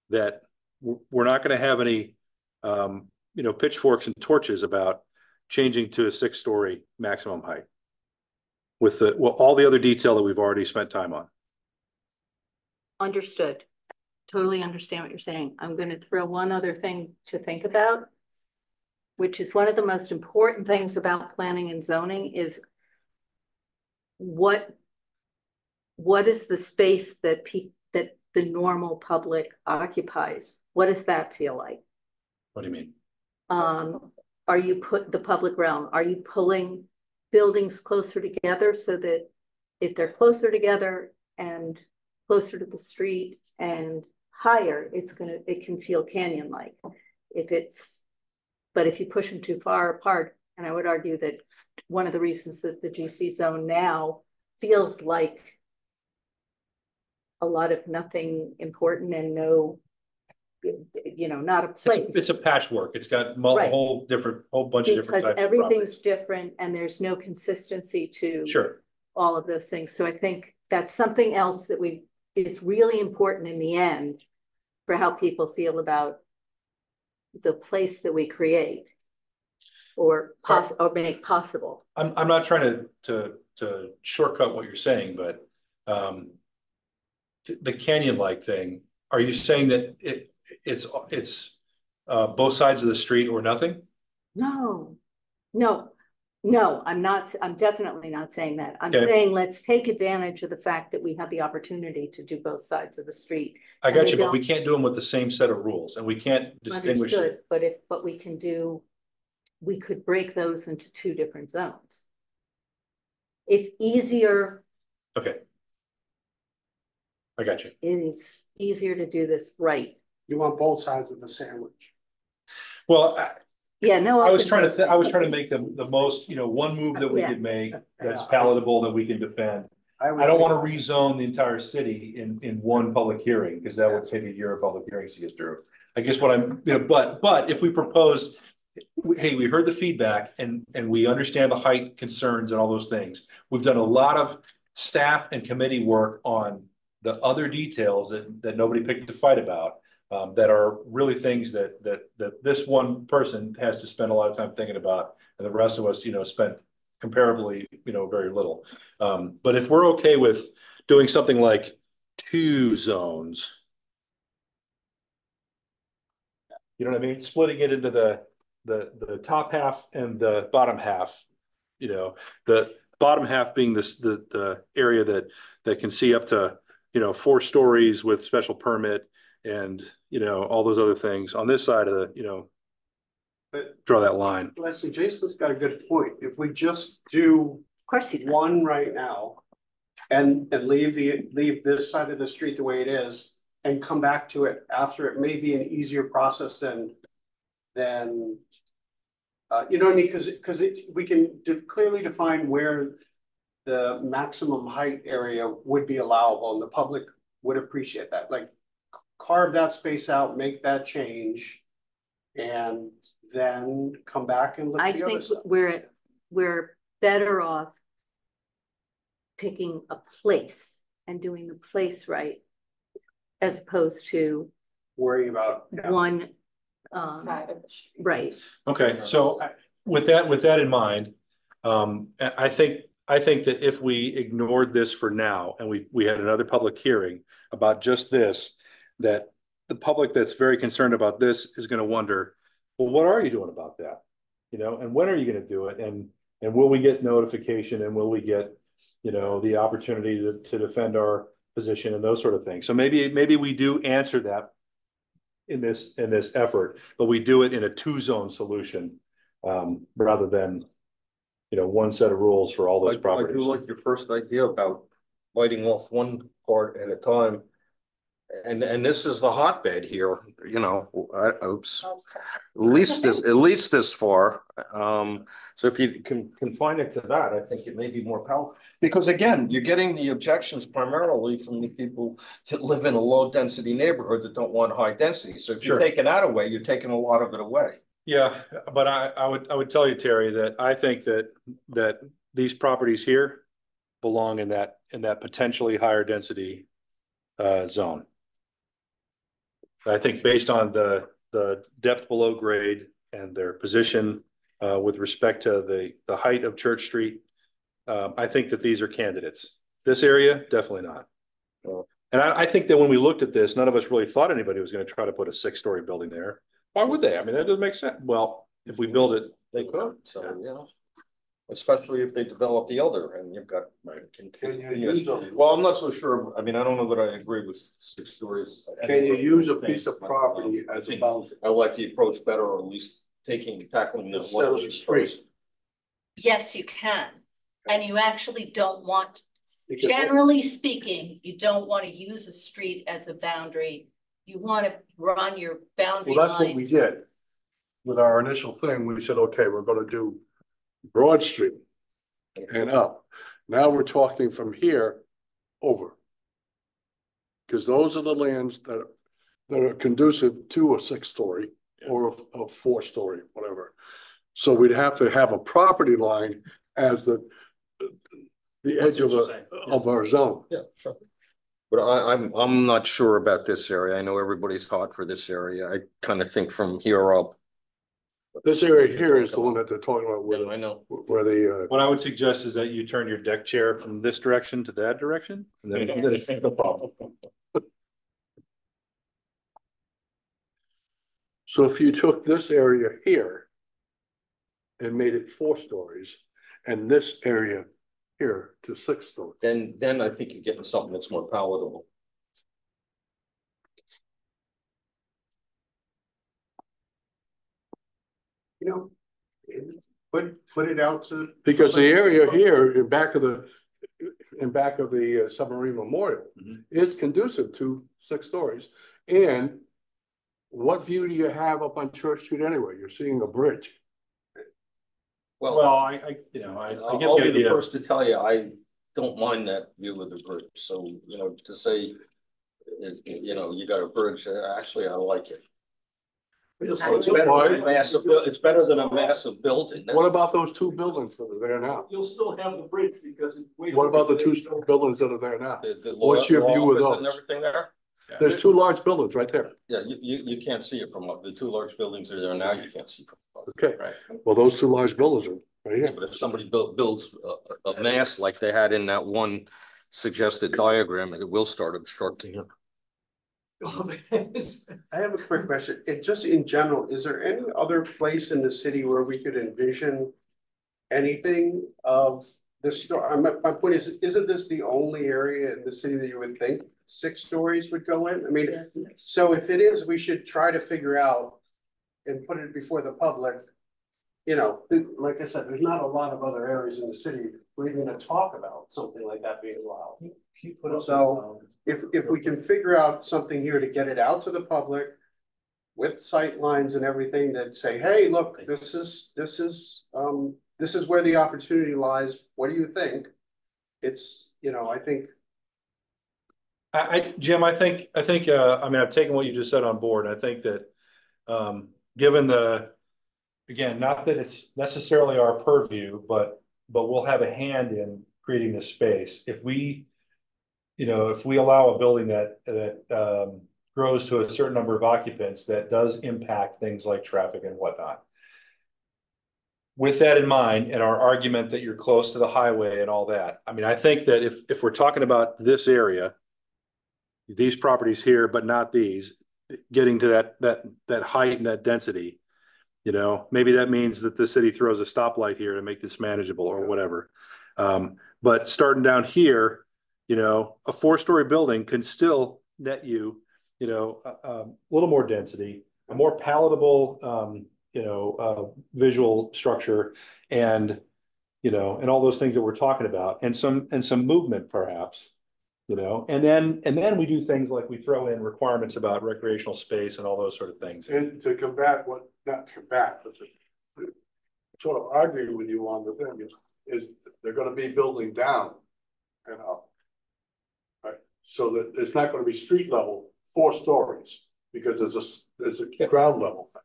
that we're not going to have any, you know, pitchforks and torches about changing to a 6-story maximum height with all the other detail that we've already spent time on. Understood. Totally understand what you're saying. I'm going to throw one other thing to think about, which is one of the most important things about planning and zoning is what is the space that that the normal public occupies? What does that feel like? What do you mean? Are you the public realm? Are you pulling buildings closer together so that if they're closer together and closer to the street and higher, it can feel canyon-like. But if you push them too far apart, and I would argue that one of the reasons that the GC zone now feels like a lot of nothing important and no, you know, not a place. It's a patchwork. It's got a whole bunch of different types because everything's different and there's no consistency to all of those things. So I think that's something else that is really important in the end for how people feel about the place that we create or make possible. I'm not trying to shortcut what you're saying, but the canyon-like thing, are you saying that it's both sides of the street or nothing? No, I'm not. I'm definitely not saying that. I'm saying let's take advantage of the fact that we have the opportunity to do both sides of the street. I got you, but we can't do them with the same set of rules and we can't distinguish it. But we could break those into 2 different zones. It's easier. Okay. I got you. It is easier to do this right. You want both sides of the sandwich. Well, yeah, no, I was trying to make the most, you know, one move that we could make that's palatable that we can defend. I don't want to rezone the entire city in one public hearing because that would take a year of public hearings to get through. I guess what I'm, you know, but if we proposed, hey, we heard the feedback and we understand the height concerns and all those things. We've done a lot of staff and committee work on the other details that nobody picked a fight about. That are really things that this one person has to spend a lot of time thinking about, and the rest of us, you know, spent comparably, you know, very little. But if we're okay with doing something like 2 zones, you know what I mean, splitting it into the top half and the bottom half, you know, the bottom half being the area that can see up to, you know, 4 stories with special permit. And, you know, all those other things on this side of the, you know, draw that line. Leslie, Jason's got a good point. If we just do one right now and leave this side of the street the way it is and come back to it after, it may be an easier process than you know what I mean? Because we can clearly define where the maximum height area would be allowable and the public would appreciate that. Like, carve that space out, make that change, and then come back and look at the other stuff. I think we're better off picking a place and doing the place right, as opposed to worrying about one side of the street. Right. Okay, so with that in mind, I think I think that if we ignored this for now and we had another public hearing about just this, that the public that's very concerned about this is going to wonder, well, what are you doing about that? You know, and when are you going to do it? And will we get notification, and will we get, you know, the opportunity to defend our position and those sort of things? So maybe we do answer that in this effort, but we do it in a 2-zone solution, rather than, you know, one set of rules for all those I properties. do like your first idea about biting off one part at a time. And this is the hotbed here, you know, oops, at least this far. So if you can confine it to that, I think it may be more powerful. Because again, you're getting the objections primarily from the people that live in a low density neighborhood that don't want high density. So if you're taking that away, you're taking a lot of it away. Yeah, but I would tell you, Terry, that I think that these properties here belong in that potentially higher density zone. I think based on the depth below grade and their position with respect to the height of Church Street, I think that these are candidates. This area, definitely not. And I think that when we looked at this, none of us really thought anybody was going to try to put a 6-story building there. Why would they? I mean, that doesn't make sense. Well, if we build it, they could. So yeah. Especially if they develop the other, and you've got continuous. Well, I'm not so sure. I mean, I don't know that I agree with 6 stories. Can you use a piece of property as a boundary? I like the approach better, or at least tackling this one street. Yes, you can. And you actually don't want, generally speaking, you don't want to use a street as a boundary. You want to run your boundary Well, that's lines. what we did. With our initial thing, we said, okay, we're going to do Broad Street and up. Now we're talking from here over. Because those are the lands that are conducive to a 6-story or a 4-story, whatever. So we'd have to have a property line as the edge of our zone. Yeah, sure. But I'm not sure about this area. I know everybody's hot for this area. I kind of think from here up. This area here is the one that they're talking about Yeah, I know. where the what I would suggest is that you turn your deck chair from this direction to that direction, and then it's no problem. So if you took this area here and made it 4 stories, and this area here to 6 stories. Then I think you're getting something that's more palatable. You know, put it out to. Because the area here in back of the submarine memorial is conducive to 6 stories. And what view do you have up on Church Street anyway? You're seeing a bridge. Well, I you know, I get I'll the be idea. the first to tell you, I don't mind that view of the bridge. So, you know, to say, you know, you got a bridge, actually, I like it. It's better than a massive building. What about those 2 buildings that are there now? You'll still have the bridge because it's. What about the 2 buildings that are there now? The What's your view of those? and everything there? There's 2 large buildings right there. Yeah, you can't see it from up. The 2 large buildings are there now. You can't see from up. Okay, right. Well, those 2 large buildings are right here. Yeah, but if somebody builds a mass like they had in that one suggested diagram, it will start obstructing it. I have a quick question. Just in general, is there any other place in the city where we could envision anything of this story? My point is, isn't this the only area in the city that you would think 6 stories would go in? I mean, so if it is, we should try to figure out and put it before the public. You know, like I said, there's not a lot of other areas in the city where you're going to talk about something like that being allowed. So if we can figure out something here to get it out to the public with sight lines and everything that say, hey, look, this is where the opportunity lies. What do you think? It's, you know, I think. Jim, I think, I mean, I've taken what you just said on board. I think that, given again, not that it's necessarily our purview, but we'll have a hand in creating this space. If we allow a building that grows to a certain number of occupants, that does impact things like traffic and whatnot. with that in mind and our argument that you're close to the highway and all that, I mean, I think that if we're talking about this area, these properties here, but not these, getting to that height and that density, you know, maybe that means that the city throws a stoplight here to make this manageable or whatever. But starting down here, you know, a 4-story building can still net you, you know, a little more density, a more palatable, visual structure, and, you know, and all those things that we're talking about, and some movement perhaps, you know, and then we do things like we throw in requirements about recreational space and all those sort of things. And to combat not to combat, but to sort of argue with you on the thing is they're gonna be building down and up. Right, so that it's not gonna be street level, 4 stories, because there's a ground level thing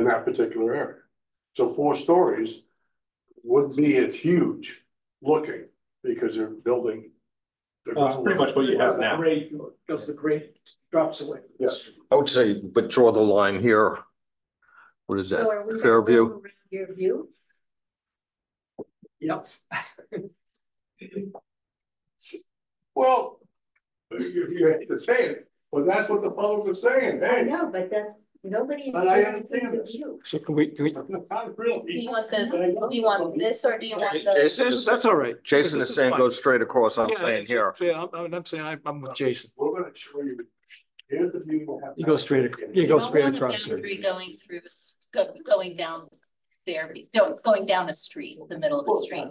in that particular area. So 4 stories wouldn't be as huge looking because they're building. That's pretty much what you have now. Because the grade drops away. Yes. I would say, but draw the line here. What is that? So are we gonna Fairview? go around your view? Yep. Well, you hate to say it, but that's what the public was saying, I hey. know, but that's, nobody. But I understand your this. view. So can we, Do you want this or do you want the? Jason that's all right. Jason This is saying fine. go straight across, I'm Yeah, saying it's- here. Yeah, I'm saying I'm with Jason. We're gonna show you, here's the view. We'll have You go straight, you You go don't straight want a across here. boundary going through, going down there, going down a street, the middle of the street.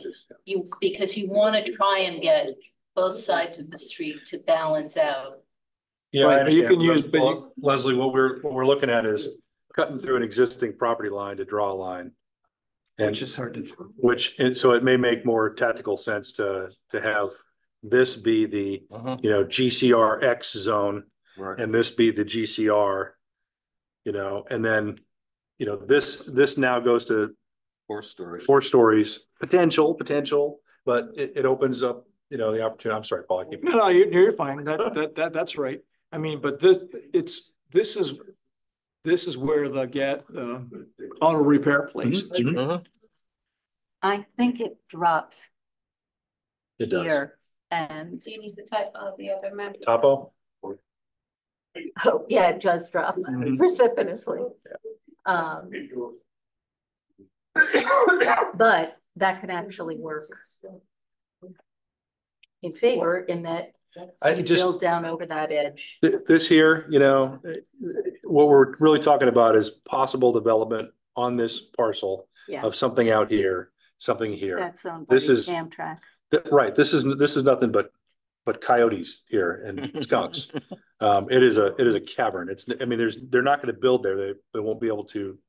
Because you want to try and get both sides of the street to balance out. Yeah, Right, I but you understand. can use- but you- Well, Leslie, what we're looking at is cutting through an existing property line to draw a line. And Which is hard to do. and so it may make more tactical sense to have this be the, you know, GCR X zone, Right. and this be the GCR, you know, and then, you know, this now goes to 4 stories. 4 stories, potential, but it opens up, you know, the opportunity. I'm sorry, Paul, I keep. No, you're fine. That's right. I mean, but this is where the auto repair place. Mhm. I think it drops It does. here and, Do you need the type of the other map? Topo? oh, yeah, it does drop Mhm. precipitously. But that can actually work in favor in that I you just- build down over that edge. This here, you know, what we're really talking about is possible development on this parcel Yeah, of something out here, something here. that's owned by This the is- Amtrak. Right, this is nothing but coyotes here and skunks. It is a cavern. I mean, they're not gonna build there. They won't be able to.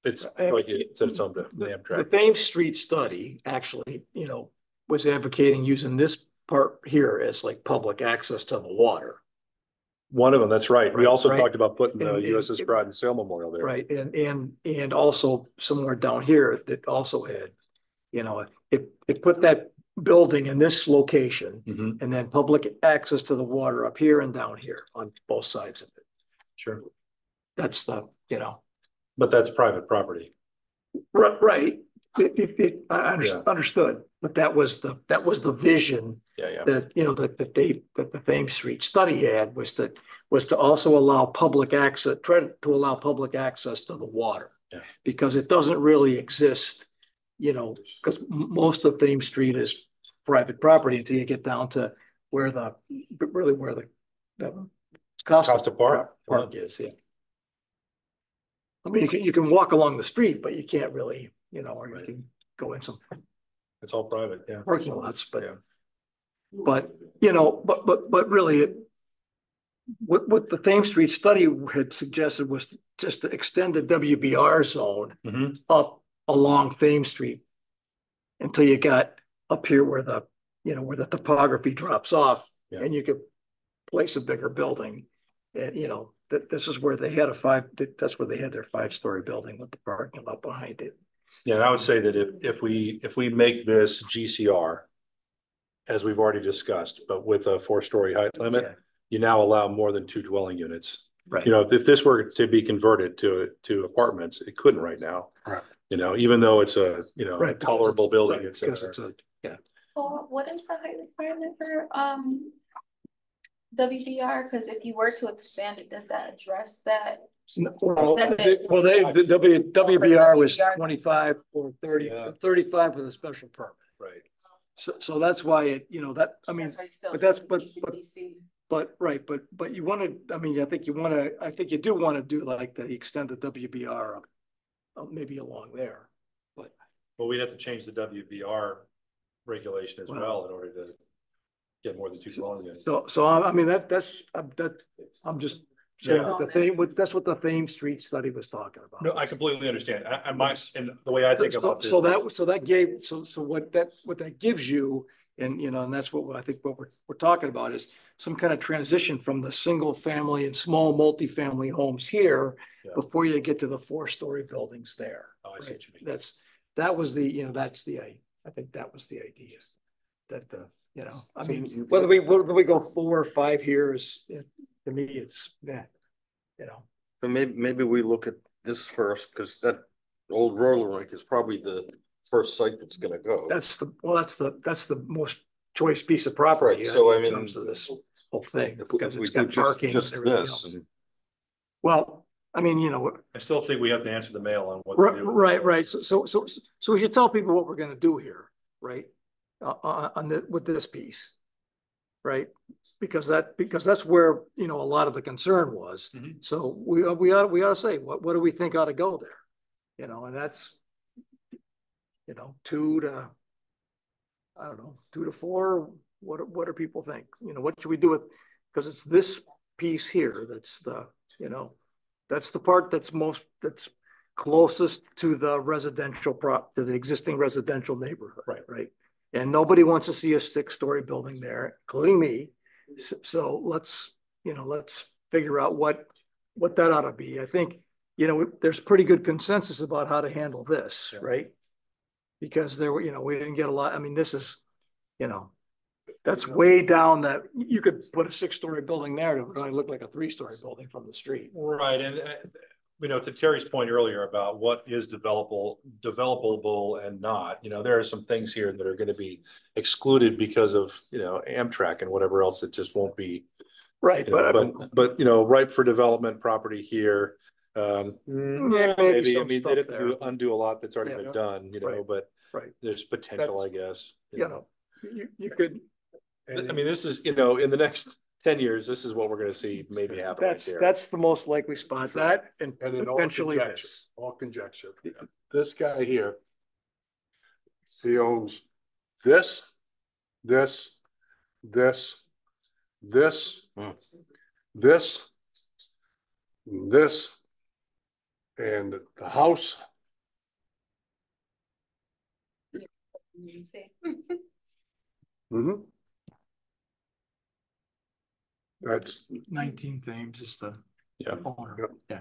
It's like it's its own The Amtrak. Thames Street study actually, you know, was advocating using this part here as like public access to the water. One of them, that's right. We Right, also right. talked about putting the And- USS Groton and Sail Memorial there. Right, and also somewhere down here that also had, you know, it put that building in this location. Mhm. And then public access to the water up here and down here on both sides of it. Sure, That's the, you know, but that's private property. right. I Yeah. understood, but that was the vision Yeah. that, you know, that the Thames Street study had was to also allow public access, try to allow public access to the water. Yeah. Because it doesn't really exist, you know, because most of Thames Street is private property until you get down to where the Costa Park. Park is, yeah. I mean, you can walk along the street, but you can't really, you know, or you can go in some It's all private, yeah. parking lots, but. Yeah. But, you know, but really, what the Thames Street study had suggested was just to extend the WBR zone Mhm. up along Thames Street until you got up here where the topography drops off, Yeah. and you could place a bigger building. And, you know, this is where they had that's where they had their 5-story building with the parking lot behind it. Yeah, and I would say that if we make this GCR, as we've already discussed, but with a 4-story height limit, Yeah. you now allow more than 2 dwelling units Right. You know, if this were to be converted to apartments, it couldn't right now. Right. You know, even though it's a, you know, Right, tolerable building, Because it's a, Well, what is the height requirement for WBR? Because if you were to expand it, does that address that? well, That the WBR was WBR. 25 or 30, Yeah. 35 with a special permit. right. So that's why it, you know, that, I mean, That's why you still but that's, say but DC. right, but you want to, I mean, I think you do want to do like the extend the WBR up, maybe along there, but. Well, we'd have to change the WBR regulation as well in order to get more than 2 dwelling units. So I mean, I'm just saying Yeah. the thing, that's what the Thames Street study was talking about. No, I completely understand. And the way I think about this. So what that gives you, and you know, and that's what I think what we're talking about is some kind of transition from the single family and small multifamily homes here before you get to the 4-story buildings there. Oh, I see what you mean. That was the, you know, I think that was the idea, that you know, I mean, whether we go 4 or 5 years, to me, it's, yeah, you know. But maybe we look at this first, because that old roller rink is probably the first site that's gonna go. That's the most choice piece of property. Right, so I when it mean, comes to this whole thing, If because we it's do got parking and everything this, else. and Well, I mean, you know, I still think we have to answer the mail on what to do. right. So we should tell people what we're gonna do here, right? With this piece, right? Because that's where, you know, a lot of the concern was. Mhm. So we ought to say, what do we think ought to go there? You know, and that's, you know, 2 to, I don't know, 2 to 4. What do people think? You know, what should we do with, because it's this piece here that's the, you know, that's the part that's closest to the residential to the existing residential neighborhood. Right. And nobody wants to see a 6-story building there, including me. So let's figure out what that ought to be. I think, you know, there's pretty good consensus about how to handle this, right? Because there were, you know, we didn't get a lot. I mean, this is, you know, that's way down that you could put a 6-story building there. It would only look like a 3-story building from the street. Right, and you know, to Terry's point earlier about what is developable and not, you know, there are some things here that are going to be excluded because of, you know, Amtrak and whatever else. It just won't be. Right, You know, but you know, ripe for development property here. Maybe I mean, they'd have to undo a lot that's already been done, you know, but there's potential, I guess. You know, you could. I mean, this is, you know, in the next 10 years, this is what we're going to see maybe happen. That's the most likely spot. That and then eventually all conjecture. This guy here, he owns this, this, this, this, this, and the house. Mm-hmm. That's 19 Thames is the owner. Yeah.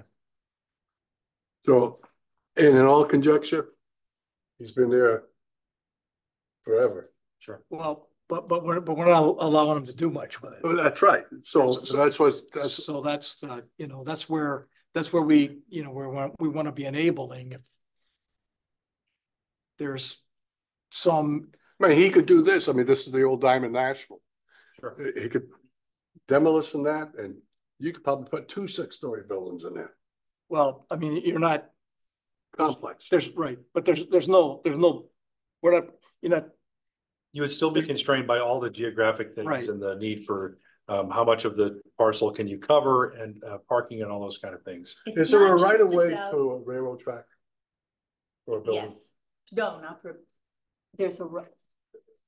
so, and in all conjecture, he's been there forever. Sure. Well, but we're not allowing him to do much with it. Oh, that's right. So that's the, you know, that's where we, you know, we want to be enabling. If there's some, I mean, he could do this. I mean, this is the old Diamond National. Sure. He could demolish that, and you could probably put 2 6-story buildings in there. well, I mean, you're not Complex. but there's no, we're not, you're not. You would still be constrained by all the geographic things Right. and the need for how much of the parcel can you cover and parking and all those kind of things. Is there a Not right just of way about- to a railroad track? Or a building? Yes, no, not for,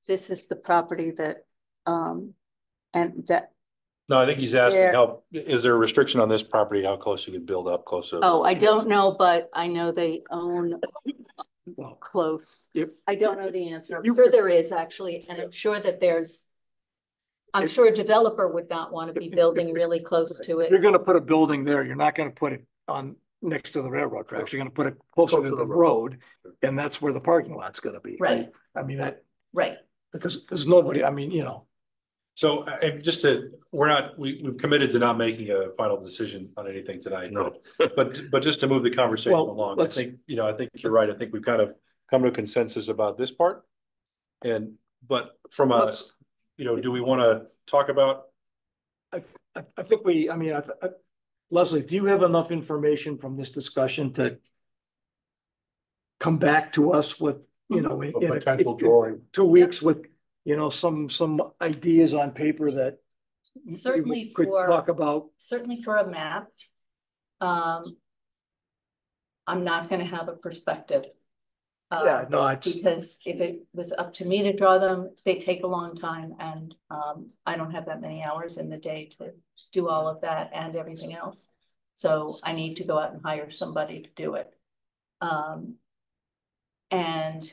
this is the property that, and that, No, I think he's asking There- how, is there a restriction on this property, how close you can build up closer? oh, I don't know, but I know they own Well, close. Yep. I don't know the answer. I'm You- sure there is actually, and I'm sure that I'm sure a developer would not want to be building really close to if you're it. gonna put a building there, you're not gonna put it on next to the railroad tracks. You're gonna put it closer to the road, and that's where the parking lot's gonna be. Right. I mean, that, Right, because nobody, I mean, you know, So, we've committed to not making a final decision on anything tonight. No. But just to move the conversation Well, along, I think you're right. I think we've kind of come to a consensus about this part. But from do we want to talk about? I think Leslie, do you have enough information from this discussion to come back to us with, in potential drawing. 2 weeks with, some ideas on paper that Certainly we could for- talk about? Certainly for a map. I'm not gonna have a perspective. Yeah, no, it's, Because if it was up to me to draw them, they take a long time, and I don't have that many hours in the day to do all of that and everything else. So I need to go out and hire somebody to do it. And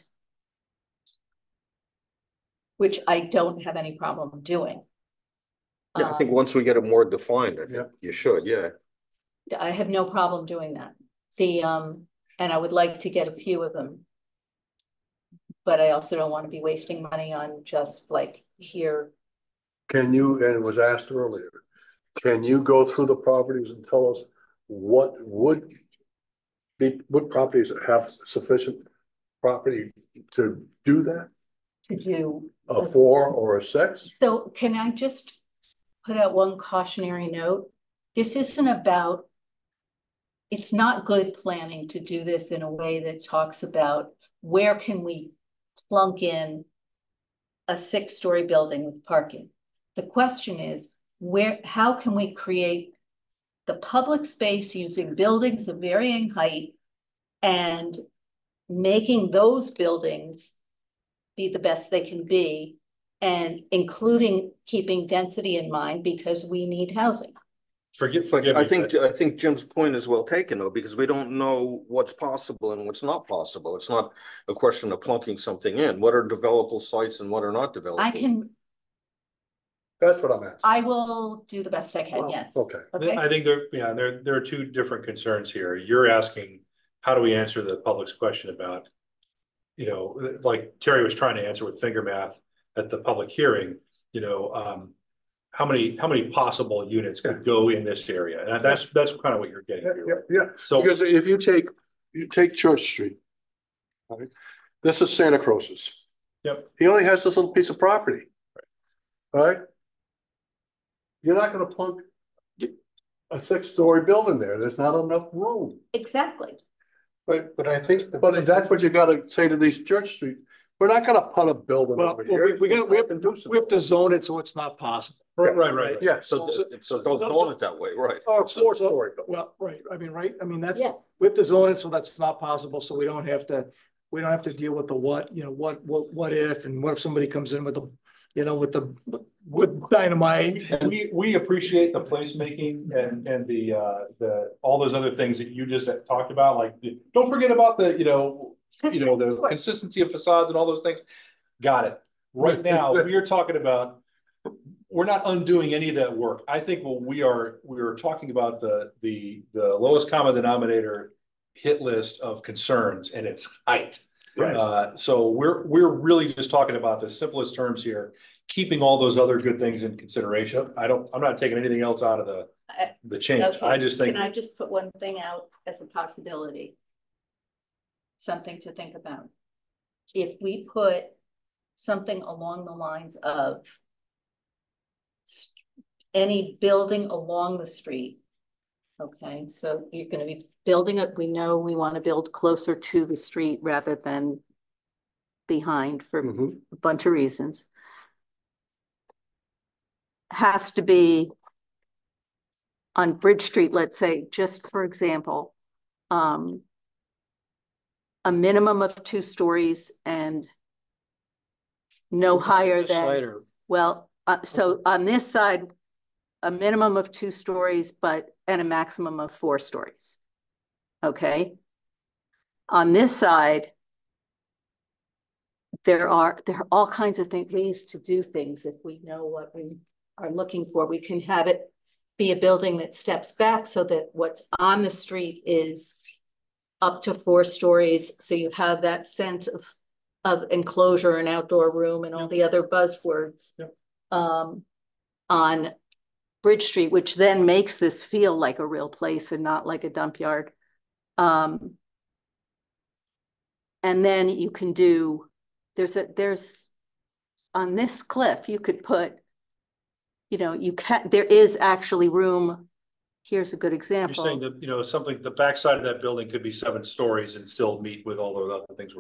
which I don't have any problem doing. Yeah, I think once we get it more defined, I think you should, yeah. I have no problem doing that. And I would like to get a few of them. But I also don't want to be wasting money on just like here. Can you, and it was asked earlier, can you go through the properties and tell us what properties have sufficient property to do that? To do A 4 or a 6? So can I just put out one cautionary note? This isn't about, it's not good planning to do this in a way that talks about where can we plunk in a 6-story building with parking. The question is, how can we create the public space using buildings of varying height and making those buildings be the best they can be, and including keeping density in mind because we need housing. Forgive I me, think Jim's point is well taken though, because we don't know what's possible and what's not possible. It's not a question of plunking something in. What are developable sites and what are not developable? That's what I'm asking. I will do the best I can, Well, yes. okay. I think there are two different concerns here. You're asking, how do we answer the public's question about, like Terry was trying to answer with finger math at the public hearing, how many possible units could go in this area? And that's kind of what you're getting at. Yeah. So because if you take Church Street, right? This is Santa Cruz's. Yep. He only has this little piece of property. Right? You're not going to plunk a 6-story building there. There's not enough room. Exactly. But I think. But that's what you got to say to these Church Street. We're not going to put a building over here. we have to zone it so it's not possible. Right. Yeah. So don't zone it that way, right? Or 4-story. Well, right, I mean, that's, Yes. we have to zone it so that's not possible, so we don't have to deal with the what if, and what if somebody comes in with with dynamite. And we appreciate the placemaking and the all those other things that you just talked about. Like, don't forget about the the consistency of facades and all those things. Got it. Right now, we are talking about. We're not undoing any of that work. I think what we are talking about the lowest common denominator hit list of concerns and its height. Right. So we're really just talking about the simplest terms here, keeping all those other good things in consideration. I'm not taking anything else out of the change. Okay. I just think. Can I just put one thing out as a possibility? Something to think about. If we put something along the lines of any building along the street. Okay, so you're going to be building it. We know we want to build closer to the street rather than behind for a bunch of reasons. Has to be on Bridge Street, let's say, just for example, a minimum of 2 stories and no higher than, so on this side, a minimum of 2 stories, and a maximum of 4 stories. Okay. On this side, there are all kinds of ways to do things. If we know what we are looking for, we can have it be a building that steps back so that what's on the street is up to 4 stories. So you have that sense of enclosure and outdoor room and all the other buzzwords. Yep. on Bridge Street, which then makes this feel like a real place and not like a dump yard. And then you can do, there's on this cliff, you could put, there is actually room. Here's a good example. You're saying that, something, the backside of that building could be 7 stories and still meet with all those other things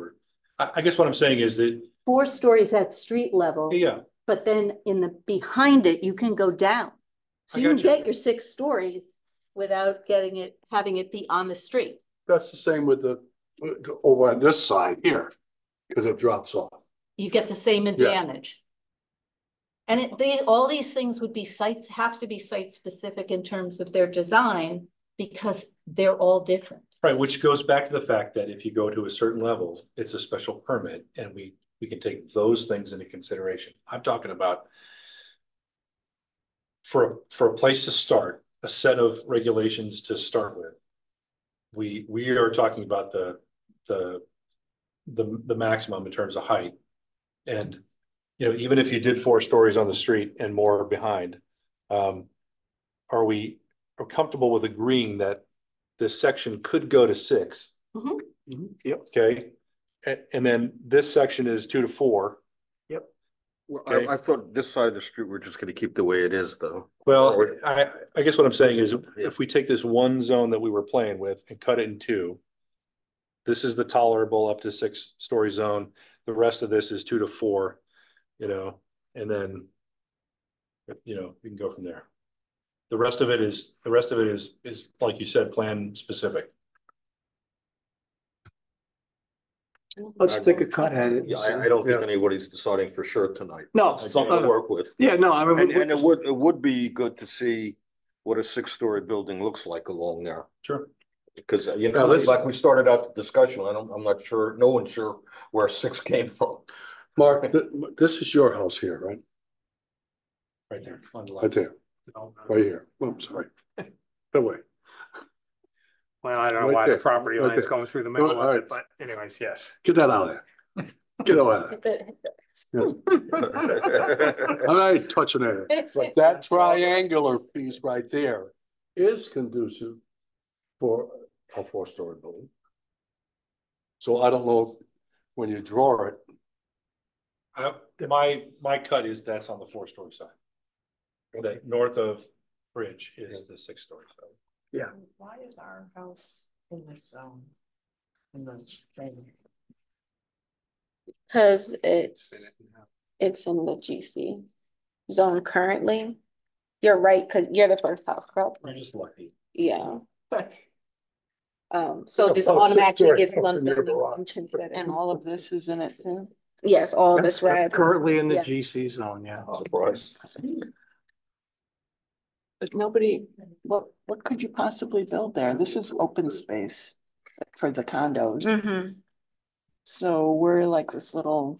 I guess what I'm saying is that. 4 stories at street level. Yeah. But then behind it, you can go down. So you can get your 6 stories without having it be on the street. That's the same with over on this side here, because it drops off. You get the same advantage. And all these things would be have to be site specific in terms of their design, because they're all different. Right, which goes back to the fact that if you go to a certain level, it's a special permit, and we can take those things into consideration. I'm talking about for a place to start, a set of regulations to start with. We are talking about the maximum in terms of height. And even if you did 4 stories on the street and more behind, are we comfortable with agreeing that this section could go to 6? Mm-hmm. Yep. Okay. And then this section is 2 to 4. Yep. Well, Okay. I thought this side of the street, we're just gonna keep the way it is, though. Well, I guess what I'm saying is, if we take this one zone that we were playing with and cut it in 2, this is the tolerable up to 6 story zone. The rest of this is 2 to 4, and then, you can go from there. The rest of it is like you said, plan specific. Let's take a cut at it. Yeah, I don't think anybody's deciding for sure tonight. No, It's something to work with. Yeah, no, I mean. And it would be good to see what a 6-story building looks like along there. Sure. Because, like we started out the discussion, I'm not sure, no one's sure where 6 came from. Mark, this is your house here, right? Right there. Right there, right here. Oh, I'm sorry. That way. Well, I don't know Right why there. the property Right line is there. going through the middle All of right. it, but anyways, yes. Get that out of there. Get out of there. I'm not even touching it. But that triangular piece right there is conducive for a 4-story building. So I don't know if when you draw it. My cut is that's on the 4-story side. That north of Bridge is the 6-story side. Yeah. Why is our house in this zone? In the thing? Cause it's in the GC zone currently. You're right, cause you're the first house, correct? We're just lucky. Yeah. So this automatically gets lumped in. And all of this is in it too? Yes, all That's this red. currently in the Yeah. GC zone, yeah. Surprised. But nobody, what could you possibly build there? This is open space for the condos. Mm-hmm. So we're like this little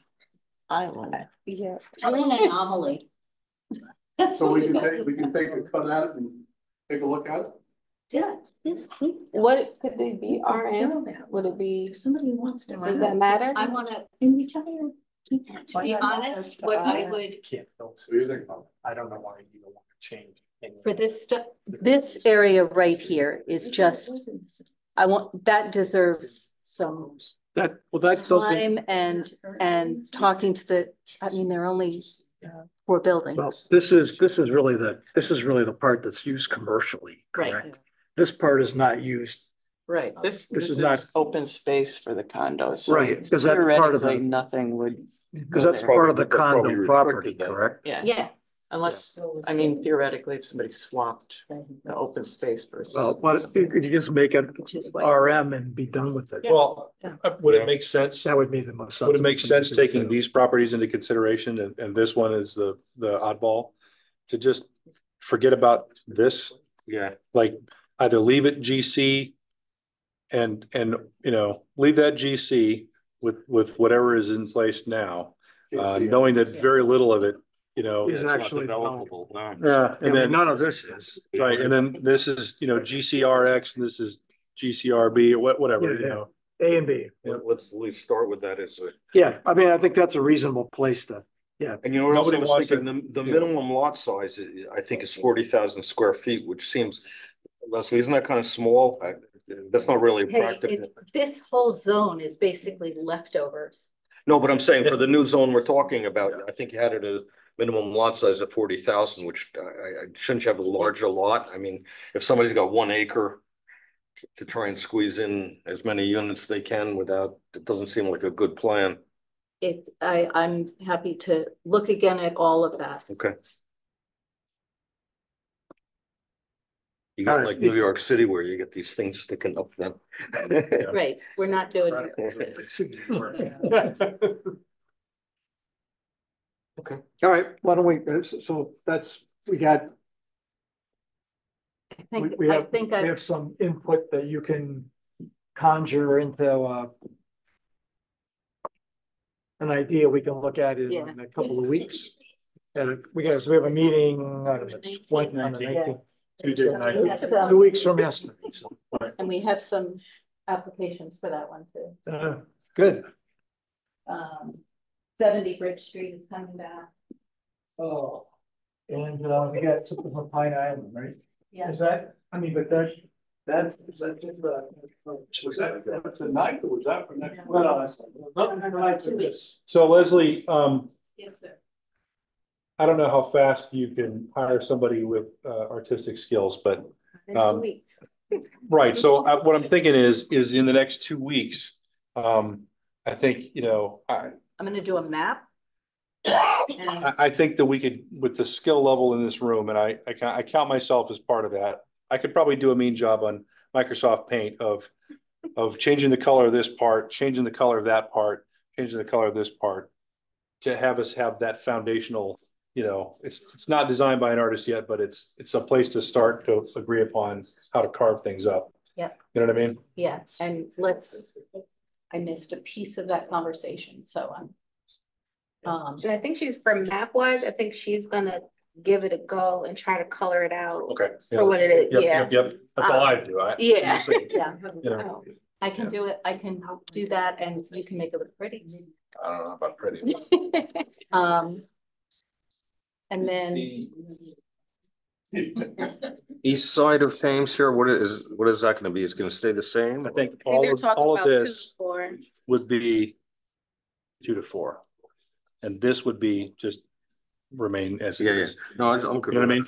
island. Yeah. I'm an anomaly. That's So what we can got. take a cut at it and take a look at it. This. What could they be? RM? Would it be? Somebody wants to. Does that matter? I wanna, can we tell you? To be honest, what I would, Can't build. What do you think? I don't know why you don't want to change. for this stuff, this area right here is just, that deserves some That's time and talking to there are only 4 buildings. well, this is really the part that's used commercially, Right. correct? This part is not used. Right, this is is not- open space for the condos. So Right, because that's part of theoretically, the, nothing would. because go that's there. part of the That's probably condo property, restricted then. correct? Yeah, Yeah, unless, I mean, theoretically, if somebody swapped the open space for. Well, could you just make it which is what. RM and be done with it? Well, Yeah. would it make sense? That would be the most. Would it make sense sensible thing to taking do. these properties into consideration and this one is the oddball? To just forget about this, Yeah. like either leave it GC and leave that GC with whatever is in place now, knowing that very little of it, Is actually developable. yeah, Yeah, and then none of this is. right, and then this is GCRX and this is GCRB or whatever, Yeah. A and B. Let's at least start with that as a. Yeah, I mean, I think that's a reasonable place to Yeah. And you know what else I Nobody was wants thinking, the minimum lot size, I think is 40,000 square feet, which seems, Leslie, isn't that kind of small? That's not really Hey, practical. this whole zone is basically leftovers. No, but I'm saying for the new zone we're talking about, I think you had it a minimum lot size of 40,000, which I shouldn't you have a larger lot? I mean, if somebody's got 1 acre to try and squeeze in as many units they can without, it doesn't seem like a good plan. I'm happy to look again at all of that. Okay. You got like New York City where you get these things sticking up then. Right, we're not doing. Okay. All right, why don't we, so that's, we got, we have some input that you can conjure into, an idea we can look at in a couple of weeks. And we have a meeting on the 19th. Tuesday night. 2 weeks from yesterday. So. And we have some applications for that one too. Good. 70 Bridge Street is coming back. Oh, and we got something from Pine Island, right? Yeah. Is that, I mean, but that is that just Was that tonight or was that for next? Well, that's nothing tonight to this. So Leslie, Yes, sir. I don't know how fast you can hire somebody with artistic skills, but right. So what I'm thinking is in the next 2 weeks, I think, you know, I'm going to do a map. I think that we could, with the skill level in this room, and I count myself as part of that. I could probably do a mean job on Microsoft Paint of changing the color of this part, changing the color of that part, changing the color of this part, to have us have that foundational. You know, it's not designed by an artist yet, but it's a place to start to agree upon how to carve things up. Yeah. You know what I mean? Yeah, and I missed a piece of that conversation, so And I think she's, for map wise, I think she's gonna give it a go and try to color it out. Okay. For what it is, Yep. That's all I do. Yeah. yeah, You know, I can do it. I can do that, and you can make it look pretty. I don't know about pretty. And then East side of Thames here, what is that gonna be? It's gonna stay the same? I think They're talking all of about 2 this to 4. would be 2 to 4. And this would be just remain as it is. No, I'm good. You know what I mean?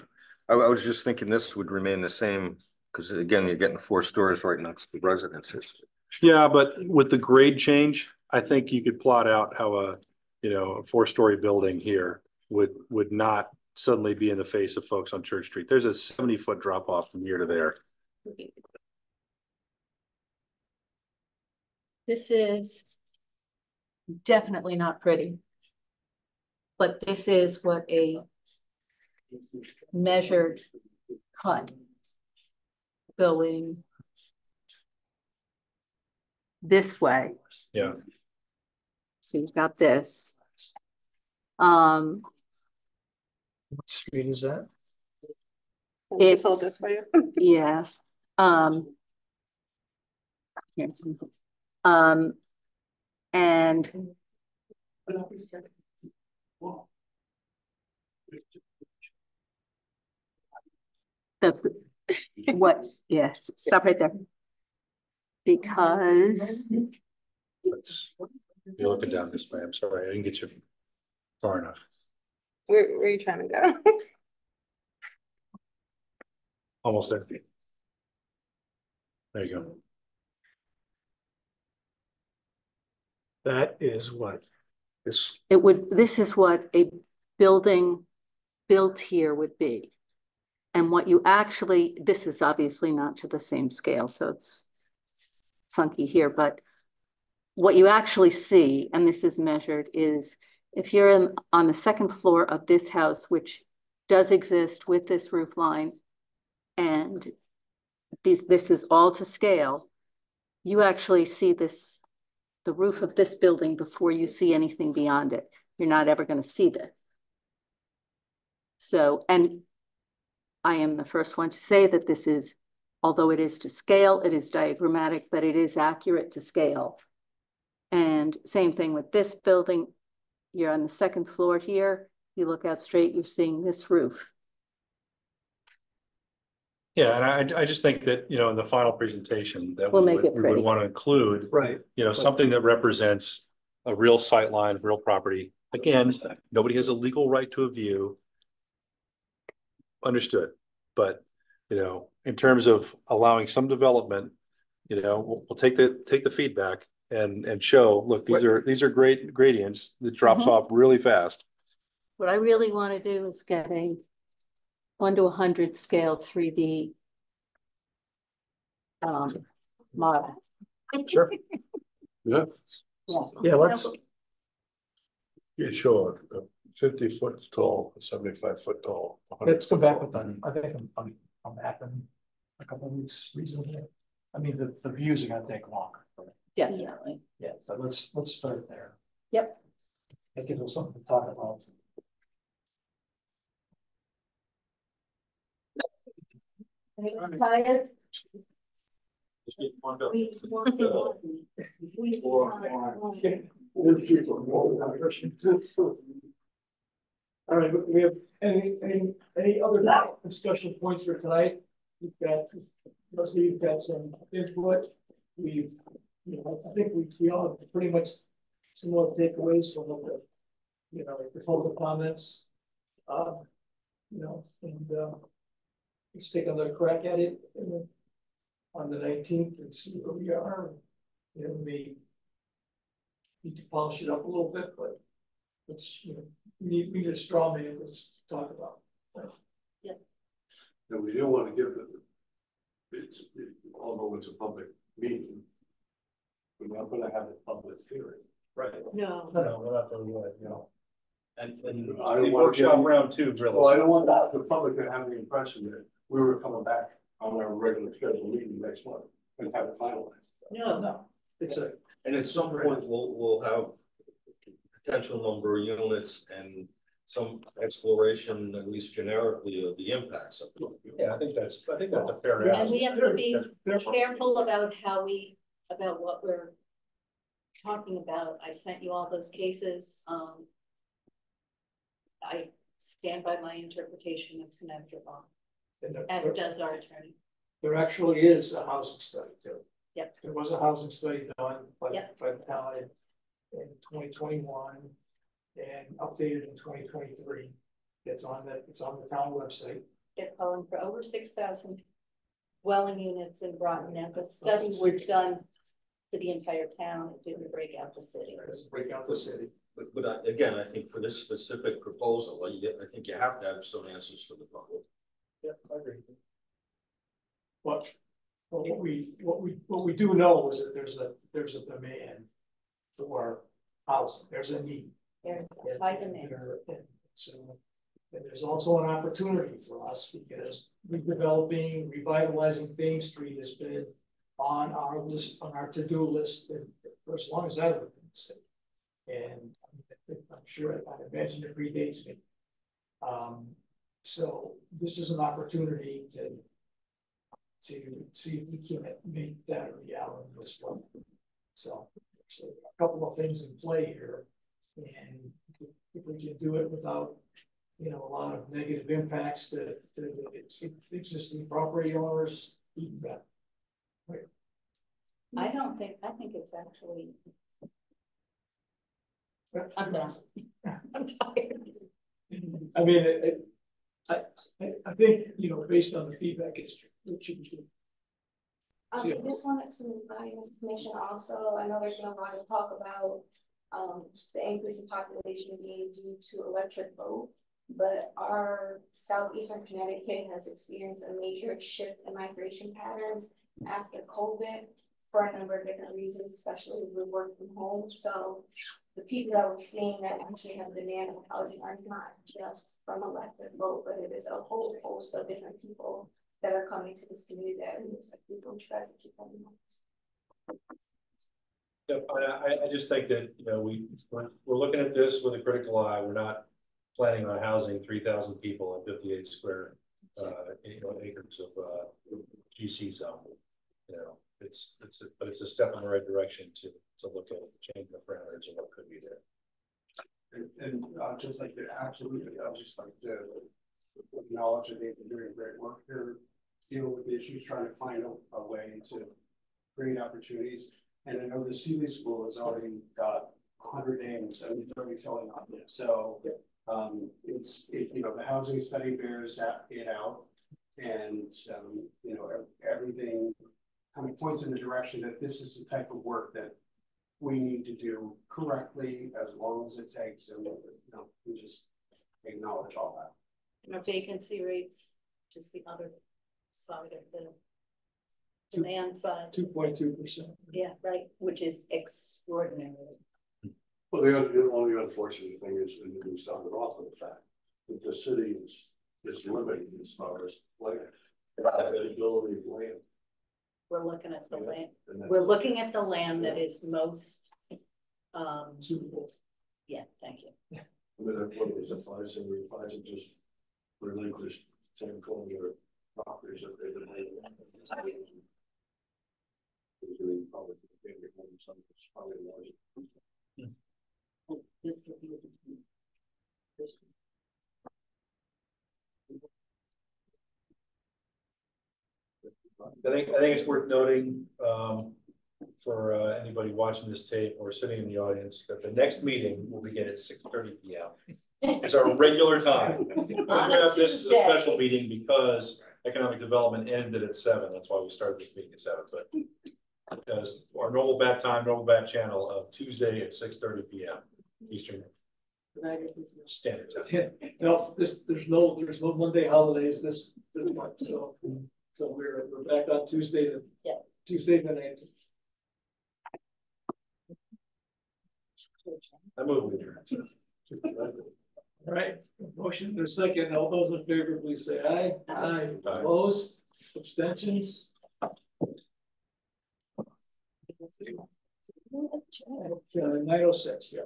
I was just thinking this would remain the same, because again, you're getting 4 stories right next to the residences. Yeah, but with the grade change, I think you could plot out how a 4-story building here would not suddenly be in the face of folks on Church Street. There's a 70-foot drop off from here to there. this is definitely not pretty, but this is what a measured cut going this way. Yeah. So you've got this. What street is that? It's Hold this way. yeah. Here. And yeah, stop right there. Because You're looking down this way. I'm sorry, I didn't get you far enough. Where are you trying to go? Almost there. There you go. That is what? This this is what a building built here would be. And what you actually, this is obviously not to the same scale, so it's funky here, but what you actually see, and this is measured, is if you're on the 2nd floor of this house, which does exist with this roof line, and this is all to scale, you actually see this, the roof of this building before you see anything beyond it. You're not ever going to see this. So, and I am the first one to say that this is, although it is to scale, it is diagrammatic, but it is accurate to scale. And same thing with this building. you're on the second floor here, you look out straight, you're seeing this roof. Yeah, and I just think that, you know, in the final presentation that We'll we make it would pretty. want to include, Right. you know, something that represents a real sight line, real property. Again, nobody has a legal right to a view. Understood, but, you know, in terms of allowing some development, you know, we'll take the feedback and show, look, these are great gradients that drops off really fast. What I really want to do is get a 1 to 100 scale 3D model. Sure. Yeah, Yeah, let's, yeah, sure, 50 foot tall, 75 foot tall. 100 let's go foot back tall. with that. I think I'm back in a couple of weeks reasonably. I mean, the views are gonna take longer. Definitely. Yeah, so let's start there. Yep. That gives us something to talk about. Tired? All right, we have any other discussion points for tonight? We've got, mostly you've got some input. We've, you know, I think we all have pretty much similar takeaways from the, you know, the total comments. You know, and let's take another crack at it on the 19th and see where we are. You know, we need to polish it up a little bit, but it's, you know, we need a straw man to talk about. And we don't want to give them, although it's a public meeting, we're not gonna have a public hearing. Right. No. No, we're not doing it, you know. And I don't the want workshop to- round two, really. Well, I don't want the public to have the impression that we were coming back on our regular scheduled meeting next month and have it finalized. No, it's a, And at some point, we'll have potential number of units and some exploration, at least generically, of the impacts of it. Yeah, I think that's a fair And ask. we have to be careful about about what we're talking about. I sent you all those cases. I stand by my interpretation of Connecticut law, as does our attorney. there actually is a housing study too. Yep. There was a housing study done by Yep. the town in 2021 and updated in 2023. It's on the town website. They're calling for over 6,000 dwelling units in Groton. Now, the study was done for the entire town. It didn't break out the city. It doesn't break out the city. But again, I think for this specific proposal, I think you have to have some answers for the public. Yeah, I agree. But what we do know is that there's a demand for housing. There's a need. There's a high demand. And so, and there's also an opportunity for us because redeveloping, revitalizing Thames Street has been on our list, on our to-do list for as long as I've been in the city. And I'm sure, I imagine it predates me. So this is an opportunity to see if we can make that a reality as well. So a couple of things in play here, and if we can do it without, you know, a lot of negative impacts to the existing property owners, even better. Right. I think it's actually. I'm done. I'm tired. I mean, I think, you know, based on the feedback, it should be good. I just wanted to provide information also. I know there's no lot to talk about the increase in population being due to electric boat, but our southeastern Connecticut has experienced a major shift in migration patterns after COVID for a number of different reasons, especially with work from home. So the people that we're seeing that actually have demand of housing are not just from electric boat, but it is a whole host of different people that are coming to this community that are people try to keep them in mind. Yeah, I just think that, you know, we're looking at this with a critical eye. We're not planning on housing 3,000 people in 58 square acres of GC zone. You know, but it's a step in the right direction to look at changing the parameters of what could be there. And just like to absolutely, I would just like to acknowledge that they've been doing great work here, dealing with the issues, trying to find a way to create opportunities. And I know the Sealy School has already got 100 names and it's already filling up. So you know, the housing study bears it out, and you know, everything kind of points in the direction that this is the type of work that we need to do correctly as long as it takes, and you know, we just acknowledge all that. And our vacancy rates, just the other side of the demand side. 2.2%. Yeah, right, which is extraordinary. Well, the only unfortunate thing is, and we started off with the fact that the city is limited as far as land, availability of land. We're looking at the land. And We're looking at the land that is most Suitable. yeah, thank you. I mean, what was it, Pfizer just relinquished 10 kilometer properties that they've been having. Probably large. I think it's worth noting, for anybody watching this tape or sitting in the audience, that the next meeting will begin at 6:30 p.m. It's our regular time. We're gonna have this as a special meeting because economic development ended at 7. That's why we started this meeting at 7. But because our normal bat channel of Tuesday at 6:30 p.m. Eastern Standard Time. No, there's no Monday holidays this month, so we're back on Tuesday Tuesday the 9th. I move with you. All right, motion to second. All those in favor, please say aye. Aye. Opposed, abstentions. 9:06, yeah.